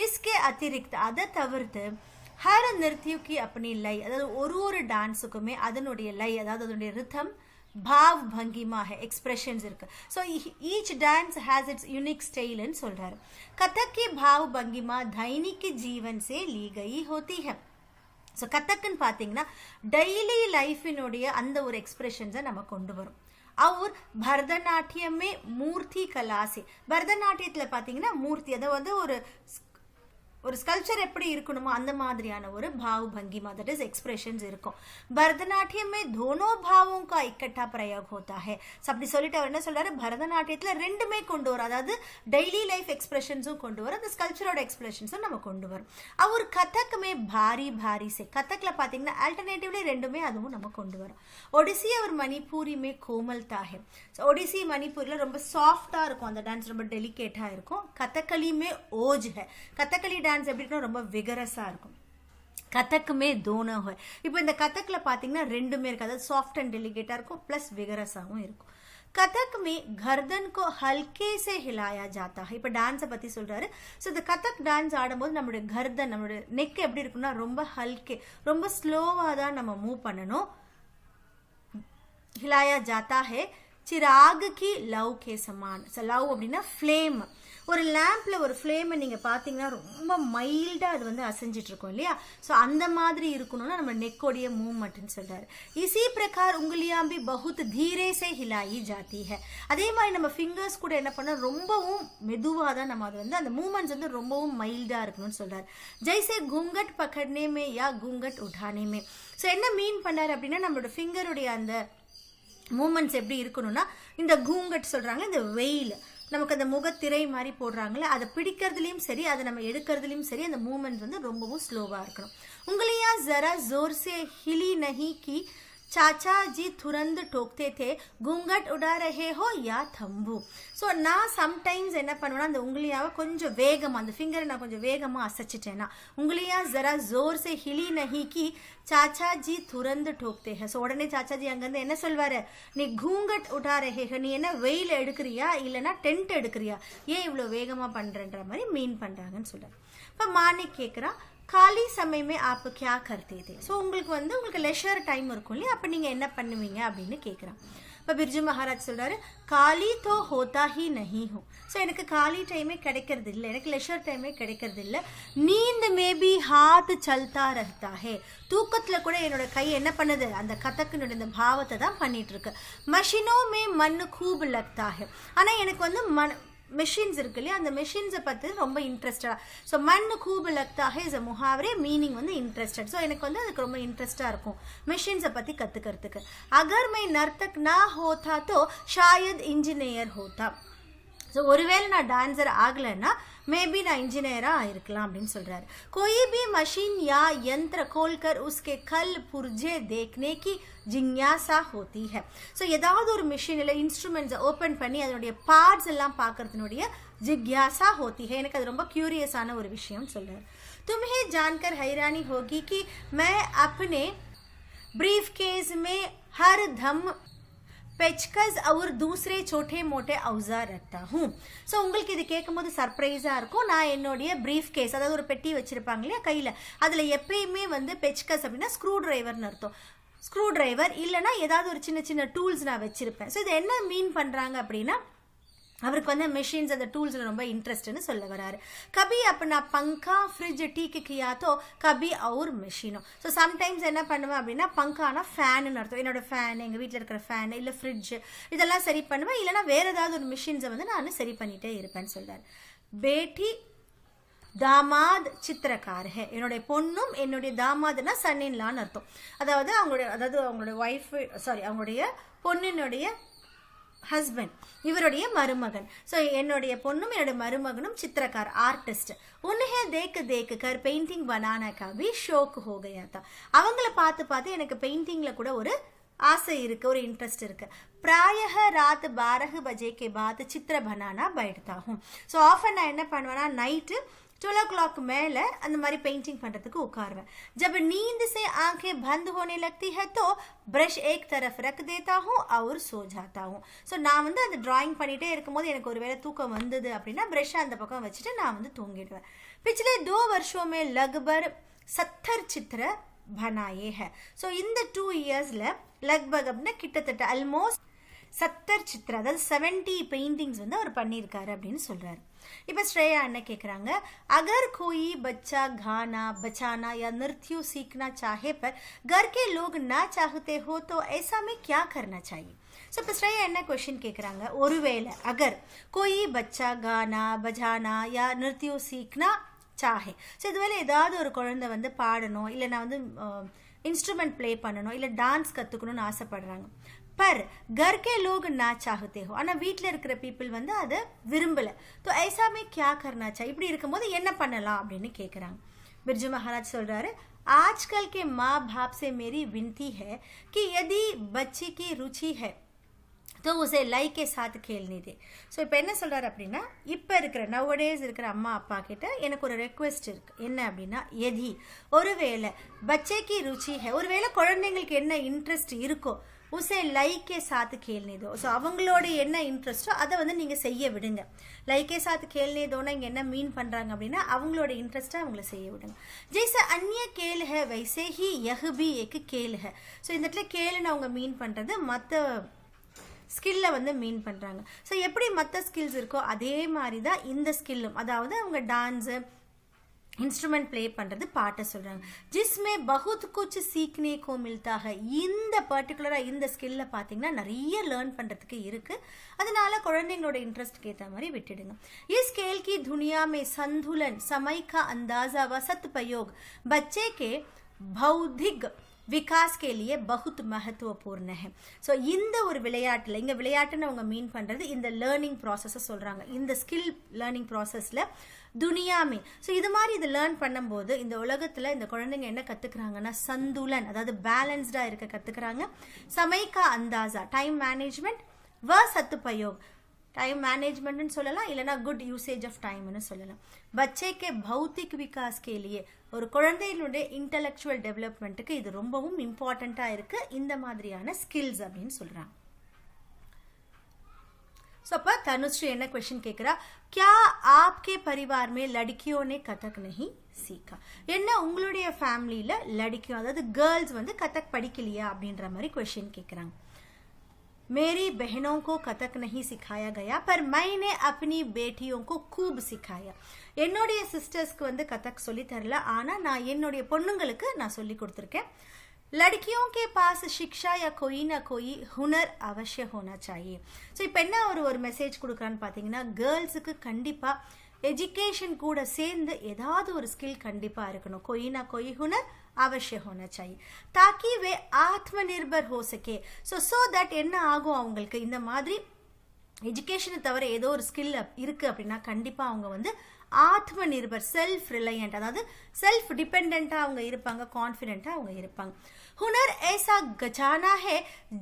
इसके अतिरिक्त அதை தவிர்த்து ஹர் नृत्य की अपनी लय, அதாவது ஒரு டான்ஸுக்குமே அதனுடைய லய், அதாவது அதனுடைய ரிதம், भाव भंगिमा है, एक्सप्रेशंस இருக்கு. So each dance has its unique ஸ்டைல்னு சொல்றாரு. कथक की भाव भंगिमा दैनिक जीवन से ली गई होती है. ஸோ கதக்குன்னு பார்த்தீங்கன்னா டெய்லி லைஃபினுடைய அந்த ஒரு எக்ஸ்பிரஷன்ஸை நம்ம கொண்டு வரும். और भरतनाट्यम में मूर्ति कला से, பரதநாட்டியத்தில் பார்த்தீங்கன்னா மூர்த்தி, அதாவது ஒரு ஸ்கல்ச்சர் எப்படி இருக்கணுமோ அந்த மாதிரியான ஒரு பாவ் भंगिमा, दैट इज एक्सप्रेशंस இருக்கும். भरतनाट्यम में दोनों भावों का इकट्ठा प्रयोग होता है. அப்படி சொல்லிட்டு அவர் என்ன சொல்றாரு, பரதநாட்டியத்துல ரெண்டுமே கொண்டு வரும், அதாவது டெய்லி லைஃப் எக்ஸ்பிரஷன்ஸும் கொண்டு வரும், அந்த ஸ்கல்ச்சரோட எக்ஸ்பிரஷன்ஸும் நம்ம கொண்டு வரும். அவர் கதக் மே பாரி பாரி சே, கதக்ல பாத்தீங்கன்னா ஆல்டர்னேட்டிவ்லி ரெண்டுமே அதுவும் நம்ம கொண்டு வரும். ஒடிசி और मणिपुरी में कोमलता है. ஒடிசி மணிப்பூரில் ரொம்ப சாஃப்டா இருக்கும், அந்த டான்ஸ் ரொம்ப டெலிகேட்டா இருக்கும். கதகளி மே ஓஜ் है, கதகளி டான்ஸ் எப்படி இருக்கும், ரொம்ப விகரஸா இருக்கும். கதக்குமே தோனோ है. இப்போ இந்த கதக்ல பாத்தீங்கன்னா ரெண்டுமே இருக்கு, அதாவது சாஃப்ட் அண்ட் டெலிகேட்டா இருக்கும் பிளஸ் விகரஸாவும் இருக்கும். कथक में गर्दन को हल्के से हिलाया जाता है. இப்போ டான்ஸை பத்தி சொல்றாரு. ஸோ இந்த கதக் டான்ஸ் ஆடும்போது நம்மளுடைய கர்தன், நம்மளுடைய நெக் எப்படி இருக்குன்னா ரொம்ப ஹல்கே, ரொம்ப ஸ்லோவா தான் நம்ம மூவ் பண்ணணும். हिलाया जाता है चिराग की लव के समान. लव அப்படின்னா ஃப்ளேம், ஒரு லேம்ப்ல ஒரு ஃப்ளேமை நீங்க பாத்தீங்கன்னா ரொம்ப மைல்டா அது வந்து அசைஞ்சிட்டு இருக்கும் இல்லையா. ஸோ அந்த மாதிரி இருக்கணும்னா நம்ம நெக்கோடைய மூவ்மெண்ட்னு சொல்றாரு. इसी प्रकार उंगलियां भी बहुत धीरे से हिलाई जाती है. அதே மாதிரி நம்ம ஃபிங்கர்ஸ் கூட என்ன பண்ணா ரொம்பவும் மெதுவா தான் நம்ம அது வந்து அந்த மூவ்மெண்ட்ஸ் வந்து ரொம்பவும் மைல்டா இருக்கணும்னு சொல்றாரு. जैसे घूंघट पकड़ने में या घूंघट उठाने में. ஸோ என்ன மீன் பண்ணாரு அப்படின்னா நம்மளோட ஃபிங்கருடைய அந்த மூமெண்ட்ஸ் எப்படி இருக்கணும்னா இந்த கூங்கட் சொல்றாங்க, இந்த வெயில் நமக்கு அந்த முகத்திரை மாதிரி போடுறாங்களே அதை பிடிக்கிறதுலையும் சரி அதை நம்ம எடுக்கிறதுலையும் சரி அந்த மூமெண்ட் வந்து ரொம்பவும் ஸ்லோவா இருக்கணும். உங்களையா ஜரா ஜோர் சே ஹிலி நஹி கி चाचा जी तुरंत टोकते थे घूंघट उड़ा रहे हो या थम्बू. ஸோ நான் சம்டைம்ஸ் என்ன பண்ணுவேன்னா அந்த உங்களையாவை கொஞ்சம் வேகமாக, அந்த ஃபிங்கரை நான் கொஞ்சம் வேகமாக அசைச்சிட்டேன்னா உங்களையா ஜரா ஜோர் சே ஹிலி நஹி கி சாச்சா ஜி துரந்து டோக்தே ஹே. ஸோ உடனே சாச்சாஜி அங்கேருந்து என்ன சொல்வாரு, நீ கூங்கட் உடா ரஹே, நீ என்ன வெயில் எடுக்கிறியா இல்லைன்னா டென்ட் எடுக்கிறியா, ஏன் இவ்வளோ வேகமாக பண்ணுறன்ற மாதிரி மீன் பண்ணுறாங்கன்னு சொல்கிறார். இப்போ மானே கேட்குறா, காலி சமயமே ஆப்பு கியா கர்த்தே தே. ஸோ உங்களுக்கு லெஷர் டைம் இருக்கும் இல்லையா, அப்போ நீங்கள் என்ன பண்ணுவீங்க அப்படின்னு கேட்குறான். இப்போ பிர்ஜு மகாராஜ் சொல்கிறாரு, காலி தோ ஹோதா ஹி நஹி ஹூ. ஸோ எனக்கு காலி டைமே கிடைக்கிறது இல்லை, எனக்கு லெஷர் டைமே கிடைக்கிறது இல்லை. நீந்த மேபி ஹாத் சல்தா ரஹ்தா ஹே. தூக்கத்தில் கூட என்னோட கை என்ன பண்ணுது, அந்த கதக்கினுடைய இந்த பாவத்தை தான் பண்ணிட்டு இருக்கு. மஷினோ மே மண்ணு கூப் லக்தா ஹே. ஆனால் எனக்கு வந்து மெஷின்ஸ் இருக்கு இல்லையா, அந்த மெஷின்ஸை பற்றி ரொம்ப இன்ட்ரெஸ்டடாக. ஸோ மண் கூபு லக்தாக இஸ் அ முஹாவரே, மீனிங் வந்து இன்ட்ரெஸ்டட். ஸோ எனக்கு வந்து அதுக்கு ரொம்ப இன்ட்ரெஸ்டாக இருக்கும் மெஷின்ஸை பற்றி கற்றுக்கிறதுக்கு. அகர் மை நர்த்தக் நா ஹோதா தோ ஷாயத் இன்ஜினியர் ஹோதா. ஸோ ஒருவேளை நான் டான்ஸர் ஆகலைன்னா மேபी நான் इंजीनियरा ஆயிருக்கலாம் அப்படின்னு சொல்றாரு. कोई भी मशीन या यंत्र खोलकर उसके कल पुर्जे देखने की जिज्ञासा होती है. ஸோ ஏதாவது ஒரு மிஷின் இல்லை இன்ஸ்ட்ருமெண்ட்ஸை ஓப்பன் பண்ணி அதனுடைய பார்ட்ஸ் எல்லாம் பார்க்கறதுனுடைய जिज्ञासा होती है. எனக்கு அது ரொம்ப கியூரியஸான ஒரு விஷயம் சொல்றாரு. तुम्हें जानकर हैरानी होगी कि मैं अपने ब्रीफकेस में हर दम पेचकस और दूसरे छोटे मोटे औजार रखता हूँ. ஸோ உங்களுக்கு இது கேட்கும்போது சர்ப்ரைஸாக இருக்கும். நான் என்னுடைய ப்ரீஃப் கேஸ் அதாவது ஒரு பெட்டி வச்சுருப்பாங்க இல்லையா கையில், அதில் எப்பயுமே வந்து பெச்கஸ் அப்படின்னா ஸ்க்ரூ ட்ரைவர்னு அர்த்தம். ஸ்க்ரூ ட்ரைவர் இல்லைனா ஏதாவது ஒரு சின்ன சின்ன டூல்ஸ் நான் வச்சுருப்பேன். ஸோ இது என்ன மீன் பண்ணுறாங்க அப்படின்னா அவருக்கு வந்து மெஷின்ஸ் அந்த டூல்ஸில் ரொம்ப இன்ட்ரெஸ்ட்னு சொல்ல வராரு. கபி அப்பனா பங்கா ஃப்ரிட்ஜ் டீக்கு கியாத்தோ கபி அவுர் மெஷினோ. ஸோ சம்டைம்ஸ் என்ன பண்ணுவேன் அப்படின்னா பங்கானா ஃபேனுன்னு அர்த்தம். என்னோட ஃபேன், எங்கள் வீட்டில் இருக்கிற ஃபேன் இல்லை ஃப்ரிட்ஜ் இதெல்லாம் சரி பண்ணுவேன். இல்லைனா வேறு ஏதாவது ஒரு மிஷின்ஸை வந்து நான் சரி பண்ணிகிட்டே இருப்பேன்னு சொல்கிறார். பேட்டி தாமாத் சித்திரக்கார் ஹே. என்னுடைய பொண்ணும் என்னுடைய தாமாதுன்னா சன்னின்லான்னு அர்த்தம். அதாவது அவங்களுடைய ஒய்ஃப் அவங்களுடைய பொண்ணினுடைய ஹஸ்பண்ட் இவருடைய மருமகன். ஸோ என்னுடைய பொண்ணும் என்னுடைய மருமகனும் சித்திரக்கார் ஆர்டிஸ்ட். உன்னையே தேக்கு தேக்கு கர் பெயிண்டிங் பனானா கா பி ஷோக் ஹோ கயா தா. அவங்கள பார்த்து பார்த்து எனக்கு பெயிண்டிங்கில் கூட ஒரு ஆசை இருக்குது, ஒரு இன்ட்ரெஸ்ட் இருக்குது. प्रायः रात 12 बजे के बाद चित्र बनाना बैठता हूँ. ஸோ ஆஃபன் நான் என்ன பண்ணுவேன்னா நைட்டு 12 o'clock மேலே அந்த மாதிரி பெயிண்டிங் பண்ணுறதுக்கு உட்காருவேன். जब नींद से आंखें बंद होने लगती है तो ब्रश एक तरफ रख देता हूँ और सो जाता हूँ. ஸோ நான் வந்து அந்த ட்ராயிங் பண்ணிகிட்டே இருக்கும்போது எனக்கு ஒரு வேளை தூக்கம் வந்தது அப்படின்னா ப்ரஷ்ஷை அந்த பக்கம் வச்சுட்டு நான் வந்து தூங்கிடுவேன். पिछले 2 वर्षों में लगभग 70 चित्र बनाए हैं. ஸோ இந்த 2 yearsல लगभग அப்படின்னா கிட்டத்தட்ட ஆல்மோஸ்ட் 70 चित्र அதாவது 70 பெயிண்டிங்ஸ் வந்து அவர் பண்ணியிருக்காரு அப்படின்னு சொல்கிறாரு. இப்போ ஸ்ரேயா என்ன கேட்குறாங்க, अगर कोई बच्चा गाना बजाना या नृत्य सीखना चाहे पर घर के लोग ना चाहते हो तो ऐसा में क्या करना चाहिए. ஸோ இப்போ ஸ்ரேயா என்ன கொஷின் கேட்குறாங்க, ஒருவேளை அகர் कोई बच्चा गाना बजाना या नृत्य सीखना चाहे. ஸோ இதுவேளை ஏதாவது ஒரு குழந்தை வந்து பாடணும் இல்லை நான் வந்து இன்ஸ்ட்ருமெண்ட் ப்ளே பண்ணணும் இல்லை டான்ஸ் கற்றுக்கணும்னு ஆசைப்படுறாங்க. पर घर के लोग ना चाहते हो ஆனால் வீட்டில் இருக்கிற பீப்புள் வந்து அதை விரும்பலை. तो ऐसा में क्या करना चाहिए. இப்படி இருக்கும்போது என்ன பண்ணலாம் அப்படின்னு கேட்குறாங்க. बिरजू महाराज சொல்கிறாரு, आजकल के माँ बाप से मेरी विनती है कि यदि बच्चे की रुचि है तो उसे लाई के साथ खेलने दे. ஸோ இப்போ என்ன சொல்கிறார் அப்படின்னா இப்போ இருக்கிற நவடேஸ் இருக்கிற அம்மா அப்பா கிட்ட எனக்கு ஒரு ரெக்வெஸ்ட் இருக்குது. என்ன அப்படின்னா எதி ஒருவேளை பச்சைக்கு ருச்சி ஹே, ஒருவேளை குழந்தைங்களுக்கு என்ன இன்ட்ரெஸ்ட் இருக்கோ உசே லைக்கே சாத்து கேள்னே தோ. ஸோ அவங்களோட என்ன இன்ட்ரெஸ்ட்டோ அதை வந்து நீங்கள் செய்ய விடுங்க. லைக்கே சாத்து கேள்னே தோனா இங்கே என்ன மீன் பண்ணுறாங்க அப்படின்னா அவங்களோட இன்ட்ரெஸ்ட்டை அவங்கள செய்ய விடுங்க. ஜெய்ச அந்நிய கேள் ஹே வைசே ஹி யஹ் பி ஏக்கு கேள் ஹே. ஸோ இந்த இடத்துல கேளுன்னு அவங்க மீன் பண்ணுறது மற்ற ஸ்கில்லை வந்து மீன் பண்ணுறாங்க. ஸோ எப்படி மற்ற ஸ்கில்ஸ் இருக்கோ அதே மாதிரி தான் இந்த ஸ்கில்லும், அதாவது அவங்க டான்ஸு இன்ஸ்ட்ருமெண்ட் ப்ளே பண்ணுறது பாட்டை சொல்கிறாங்க. ஜிஸ்மே பகுத் குச் சீக்னே கோ மில்தா ஹை. இந்த பர்டிகுலராக இந்த ஸ்கில்ல பார்த்தீங்கன்னா நிறைய லேர்ன் பண்ணுறதுக்கு இருக்குது. அதனால குழந்தைங்களோட இன்ட்ரெஸ்ட்க்கு ஏற்ற மாதிரி விட்டுடுங்க. इस खेल की दुनिया में संतुलन समय का अंदाजा व सदुपयोग बच्चे के बौद्धिक விகாஸ் கேலியே பகுத் மகத்துவபூர்ண ஹே. ஸோ இந்த ஒரு விளையாட்டில் இங்கே விளையாட்டுன்னு அவங்க மீன் பண்ணுறது இந்த லேர்னிங் ப்ராசஸை சொல்கிறாங்க. இந்த ஸ்கில் லேர்னிங் ப்ராசஸில் துனியாமே. ஸோ இது மாதிரி இதை லேர்ன் பண்ணும்போது இந்த உலகத்தில் இந்த குழந்தைங்க என்ன கற்றுக்குறாங்கன்னா சந்துலன் அதாவது பேலன்ஸ்டாக இருக்க கற்றுக்குறாங்க. சமைக்கா அந்தாசா டைம் மேனேஜ்மெண்ட் வ சத்துப்பயோக் டைம் மேனேஜ்மெண்ட்னு சொல்லலாம், இல்லைனா குட் யூசேஜ் ஆஃப் டைம்னு சொல்லலாம். பச்சைக்கு பௌத்திக் விகாஸ் கேலியே ஒரு குழந்தையினுடைய இன்டலெக்சுவல் டெவலப்மெண்ட்டுக்கு இது ரொம்பவும் இம்பார்ட்டண்ட்டாக இருக்குது இந்த மாதிரியான ஸ்கில்ஸ் அப்படின்னு சொல்கிறாங்க. ஸோ அப்போ தனுஸ்ரீ என்ன क्वेश्चन கேட்குறா, क्या आपके परिवार में लड़कियों ने कथक नहीं सीखा. என்ன உங்களுடைய ஃபேமிலியில் லடிக்கியும் அதாவது கேர்ள்ஸ் வந்து கதக் படிக்கலையா அப்படின்ற மாதிரி क्वेश्चन கேட்குறாங்க. मेरी बहनों को कथक नहीं सिखाया गया पर मैंने अपनी बेटियों को खूब सिखाया. என்னுடைய சிஸ்டர்ஸ்க்கு வந்து கதக் சொல்லி தரல, ஆனால் நான் என்னுடைய பொண்ணுங்களுக்கு நான் சொல்லி கொடுத்துருக்கேன். लड़कियों के पास शिक्षा या कोई ना कोई हुनर अवश्य होना चाहिए. ஸோ இப்போ என்ன ஒரு மெசேஜ் கொடுக்குறான்னு பார்த்தீங்கன்னா கேர்ள்ஸுக்கு கண்டிப்பாக எஜுகேஷன் கூட சேர்ந்து ஏதாவது ஒரு ஸ்கில் கண்டிப்பாக இருக்கணும். कोई ना कोई हुनर अवश्य होना चाहिए ताकि वे आत्मनिर्भर हो सके. सो दैट என்ன ஆகும் அவங்களுக்கு இந்த மாதிரி எஜுகேஷனை தவிர ஏதோ ஒரு ஸ்கில் இருக்குது அப்படின்னா கண்டிப்பாக அவங்க வந்து ஆத்ம நிர்பர் செல்ஃப் ரிலையன்ட், அதாவது செல்ஃப் டிபெண்ட்டாக அவங்க இருப்பாங்க, கான்ஃபிடென்ட்டாக அவங்க இருப்பாங்க. हुनर ऐसा खजाना है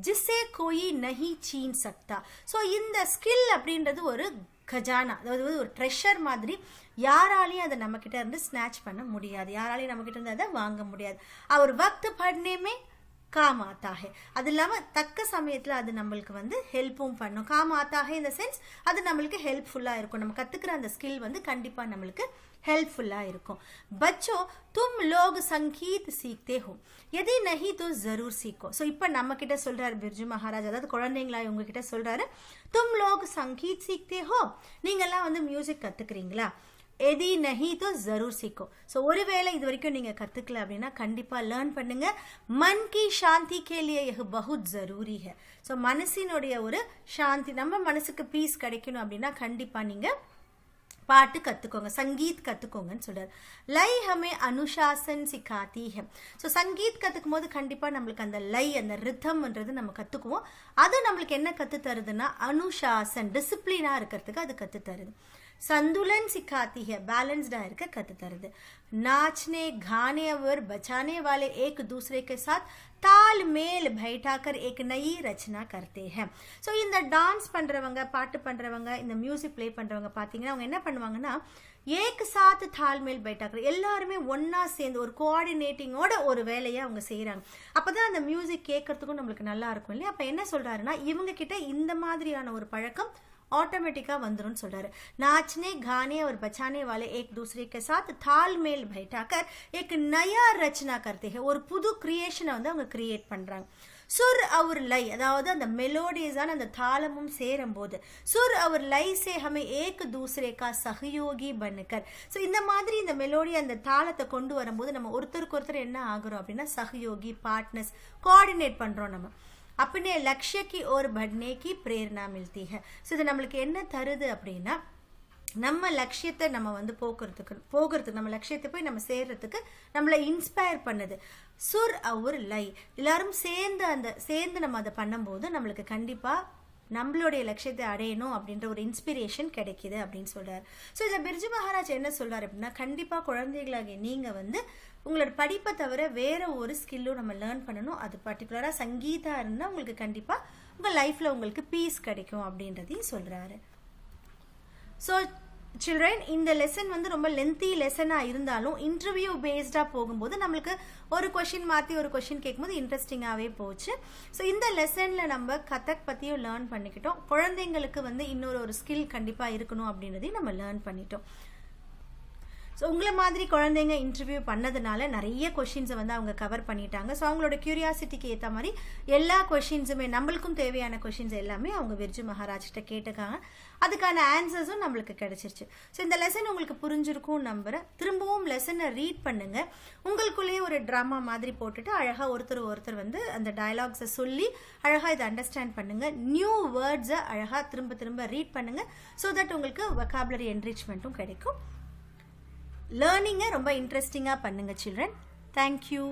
जिसे कोई नहीं छीन सकता. ஸோ இந்த ஸ்கில் அப்படின்றது ஒரு खजाना, அதாவது ஒரு ட்ரெஷர் மாதிரி. யாராலையும் அதை நம்மக்கிட்ட இருந்து ஸ்நாச் பண்ண முடியாது, யாராலையும் நம்மக்கிட்ட இருந்து அதை வாங்க முடியாது. அவர் வக்த் பढ़ने काम आता है. அது இல்லாமல் தக்க சமயத்தில் அது நம்மளுக்கு வந்து ஹெல்ப்பும் பண்ணும். काम आता है இந்த சென்ஸ் அது நம்மளுக்கு ஹெல்ப்ஃபுல்லாக இருக்கும். நம்ம கற்றுக்கிற அந்த ஸ்கில் வந்து கண்டிப்பாக நம்மளுக்கு हेल्पफुल्लाக இருக்கும். बच्चों तुम लोग संगीत सीखते हो, यदि नहीं तो जरूर सीखो. ஸோ இப்போ நம்ம கிட்ட சொல்றாரு பிர்ஜு மகாராஜ், அதாவது குழந்தைங்களா இவங்க கிட்ட சொல்றாரு, तुम लोग संगीत सीखते हो, நீங்கெல்லாம் வந்து மியூசிக் கற்றுக்குறீங்களா, எதி நஹி தோ ஜரூர் சீக்கோ. ஸோ ஒருவேளை இது வரைக்கும் நீங்கள் கற்றுக்கல அப்படின்னா கண்டிப்பாக லேர்ன் பண்ணுங்க. மன் கி சாந்தி கே லியே யஹ் பஹுத் ஜரூரி ஹை. ஸோ மனசினுடைய ஒரு சாந்தி, நம்ம மனசுக்கு பீஸ் கிடைக்கணும் அப்படின்னா கண்டிப்பாக நீங்கள் பாட்டு கற்றுக்கோங்க, சங்கீத் கற்றுக்கோங்கன்னு சொல்கிறார். லை ஹமே அனுசாசன் சிக்காத்தி ஹை. ஸோ சங்கீத் கற்றுக்கும் போது கண்டிப்பாக நம்மளுக்கு அந்த லை, அந்த ரிதம்ன்றது நம்ம கற்றுக்குவோம். அது நம்மளுக்கு என்ன கற்றுத்தருதுன்னா அனுசாசன், டிசிப்ளினாக இருக்கிறதுக்கு அது கற்றுத்தருது. संतुलन सिखाती है, बैलेंस्ड இருக்க கத்து தருது. नाचने गाने और बजाने वाले एक दूसरे के साथ तालमेल बैठाकर एक नई रचना करते हैं. ஸோ இந்த டான்ஸ் பண்ணுறவங்க, பாட்டு பண்ணுறவங்க, இந்த மியூசிக் ப்ளே பண்ணுறவங்க பார்த்தீங்கன்னா அவங்க என்ன பண்ணுவாங்கன்னா ஏக் சாத் தால்மேல் பைட்டாக்கர், எல்லாருமே ஒன்றா சேர்ந்து ஒரு கோஆர்டினேட்டிங்கோட ஒரு வேலையை அவங்க செய்கிறாங்க. அப்போ தான் அந்த மியூசிக் கேட்கறதுக்கும் நம்மளுக்கு நல்லா இருக்கும் இல்லையா. அப்போ என்ன சொல்கிறாருன்னா இவங்க கிட்ட இந்த மாதிரியான ஒரு பழக்கம் ऑटोमेटिका வந்துரும் சொல்றாரு. नाचने गाने और बजाने वाले एक दूसरे के साथ तालमेल बैठाकर एक नया रचना करते हैं. ஒரு புது கிரியேஷனை வந்து அவங்க கிரியேட் பண்றாங்க. சுர் और लय, அதாவது அந்த மெலோடிஸான அந்த தாளமும் சேரும்போது சுர் और लय से हमें एक दूसरे का सहयोगी बनकर. ஸோ இந்த மாதிரி இந்த மெலோடி அந்த தாளத்தை கொண்டு வரும்போது நம்ம ஒருத்தருக்கு ஒருத்தர் என்ன ஆகுறோம் அப்படின்னா சஹயோகி, பார்ட்னர்ஸ், கோஆர்டினேட் பண்றோம். நம்ம अपने लक्ष्य की ओर बढ़ने की प्रेरणा मिलती है. ஸோ இது நம்மளுக்கு என்ன தருது அப்படின்னா நம்ம லட்சியத்தை நம்ம வந்து போகிறதுக்கு நம்ம லட்சியத்தை போய் நம்ம சேர்றதுக்கு நம்மளை இன்ஸ்பயர் பண்ணுது. சுர் और लय எல்லாரும் சேர்ந்து நம்ம அதை பண்ணும்போது நம்மளுக்கு கண்டிப்பாக நம்மளுடைய லட்சியத்தை அடையணும் அப்படின்ற ஒரு இன்ஸ்பிரேஷன் கிடைக்குது அப்படின்னு சொல்றாரு. ஸோ இதில் பிர்ஜு மகாராஜ் என்ன சொல்றாரு அப்படின்னா கண்டிப்பாக குழந்தைகளாக நீங்கள் வந்து உங்களோட படிப்பை தவிர வேற ஒரு ஸ்கில்லும் நம்ம லேர்ன் பண்ணணும். அது பர்டிகுலராக சங்கீதா இருந்தால் உங்களுக்கு கண்டிப்பாக உங்கள் லைஃப்பில் உங்களுக்கு பீஸ் கிடைக்கும் அப்படின்றதையும் சொல்கிறாரு. ஸோ சில்ட்ரன், இந்த லெசன் வந்து ரொம்ப லென்த்தி லெசனாக இருந்தாலும் இன்டர்வியூ பேஸ்டாக போகும்போது நம்மளுக்கு ஒரு கொஷின் மாற்றி ஒரு கொஷின் கேட்கும்போது இன்ட்ரெஸ்டிங்காகவே போச்சு. ஸோ இந்த லெசனில் நம்ம கதக் பற்றியும் லேர்ன் பண்ணிக்கிட்டோம். குழந்தைங்களுக்கு வந்து இன்னொரு ஸ்கில் கண்டிப்பாக இருக்கணும் அப்படின்றதையும் நம்ம லேர்ன் பண்ணிட்டோம். ஸோ உங்களை மாதிரி குழந்தைங்க இன்டர்வியூ பண்ணதுனால நிறைய கொஷின்ஸை வந்து அவங்க கவர் பண்ணிட்டாங்க. ஸோ அவங்களோட கியூரியாசிட்டிக்கு ஏற்ற மாதிரி எல்லா கொஷின்ஸுமே நம்மளுக்கும் தேவையான கொஷின்ஸ் எல்லாமே அவங்க பிர்ஜு மகாராஜ்கிட்ட கேட்டுக்காங்க. அதுக்கான ஆன்சர்ஸும் நம்மளுக்கு கிடைச்சிருச்சு. ஸோ இந்த லெசன் உங்களுக்கு புரிஞ்சிருக்கும் நம்புறேன். திரும்பவும் லெசனை ரீட் பண்ணுங்க. உங்களுக்குள்ளேயே ஒரு ட்ராமா மாதிரி போட்டுட்டு அழகாக ஒருத்தர் வந்து அந்த டயலாக்ஸை சொல்லி அழகாக இதை அண்டர்ஸ்டாண்ட் பண்ணுங்க. நியூ வேர்ட்ஸை அழகாக திரும்ப ரீட் பண்ணுங்க. ஸோ தட் உங்களுக்கு வொக்காபுலரி என்ரிச்மெண்ட்டும் கிடைக்கும். லேர்னிங்கை ரொம்ப இன்ட்ரெஸ்டிங்காக பண்ணுங்க சில்ட்ரன். தேங்க்யூ.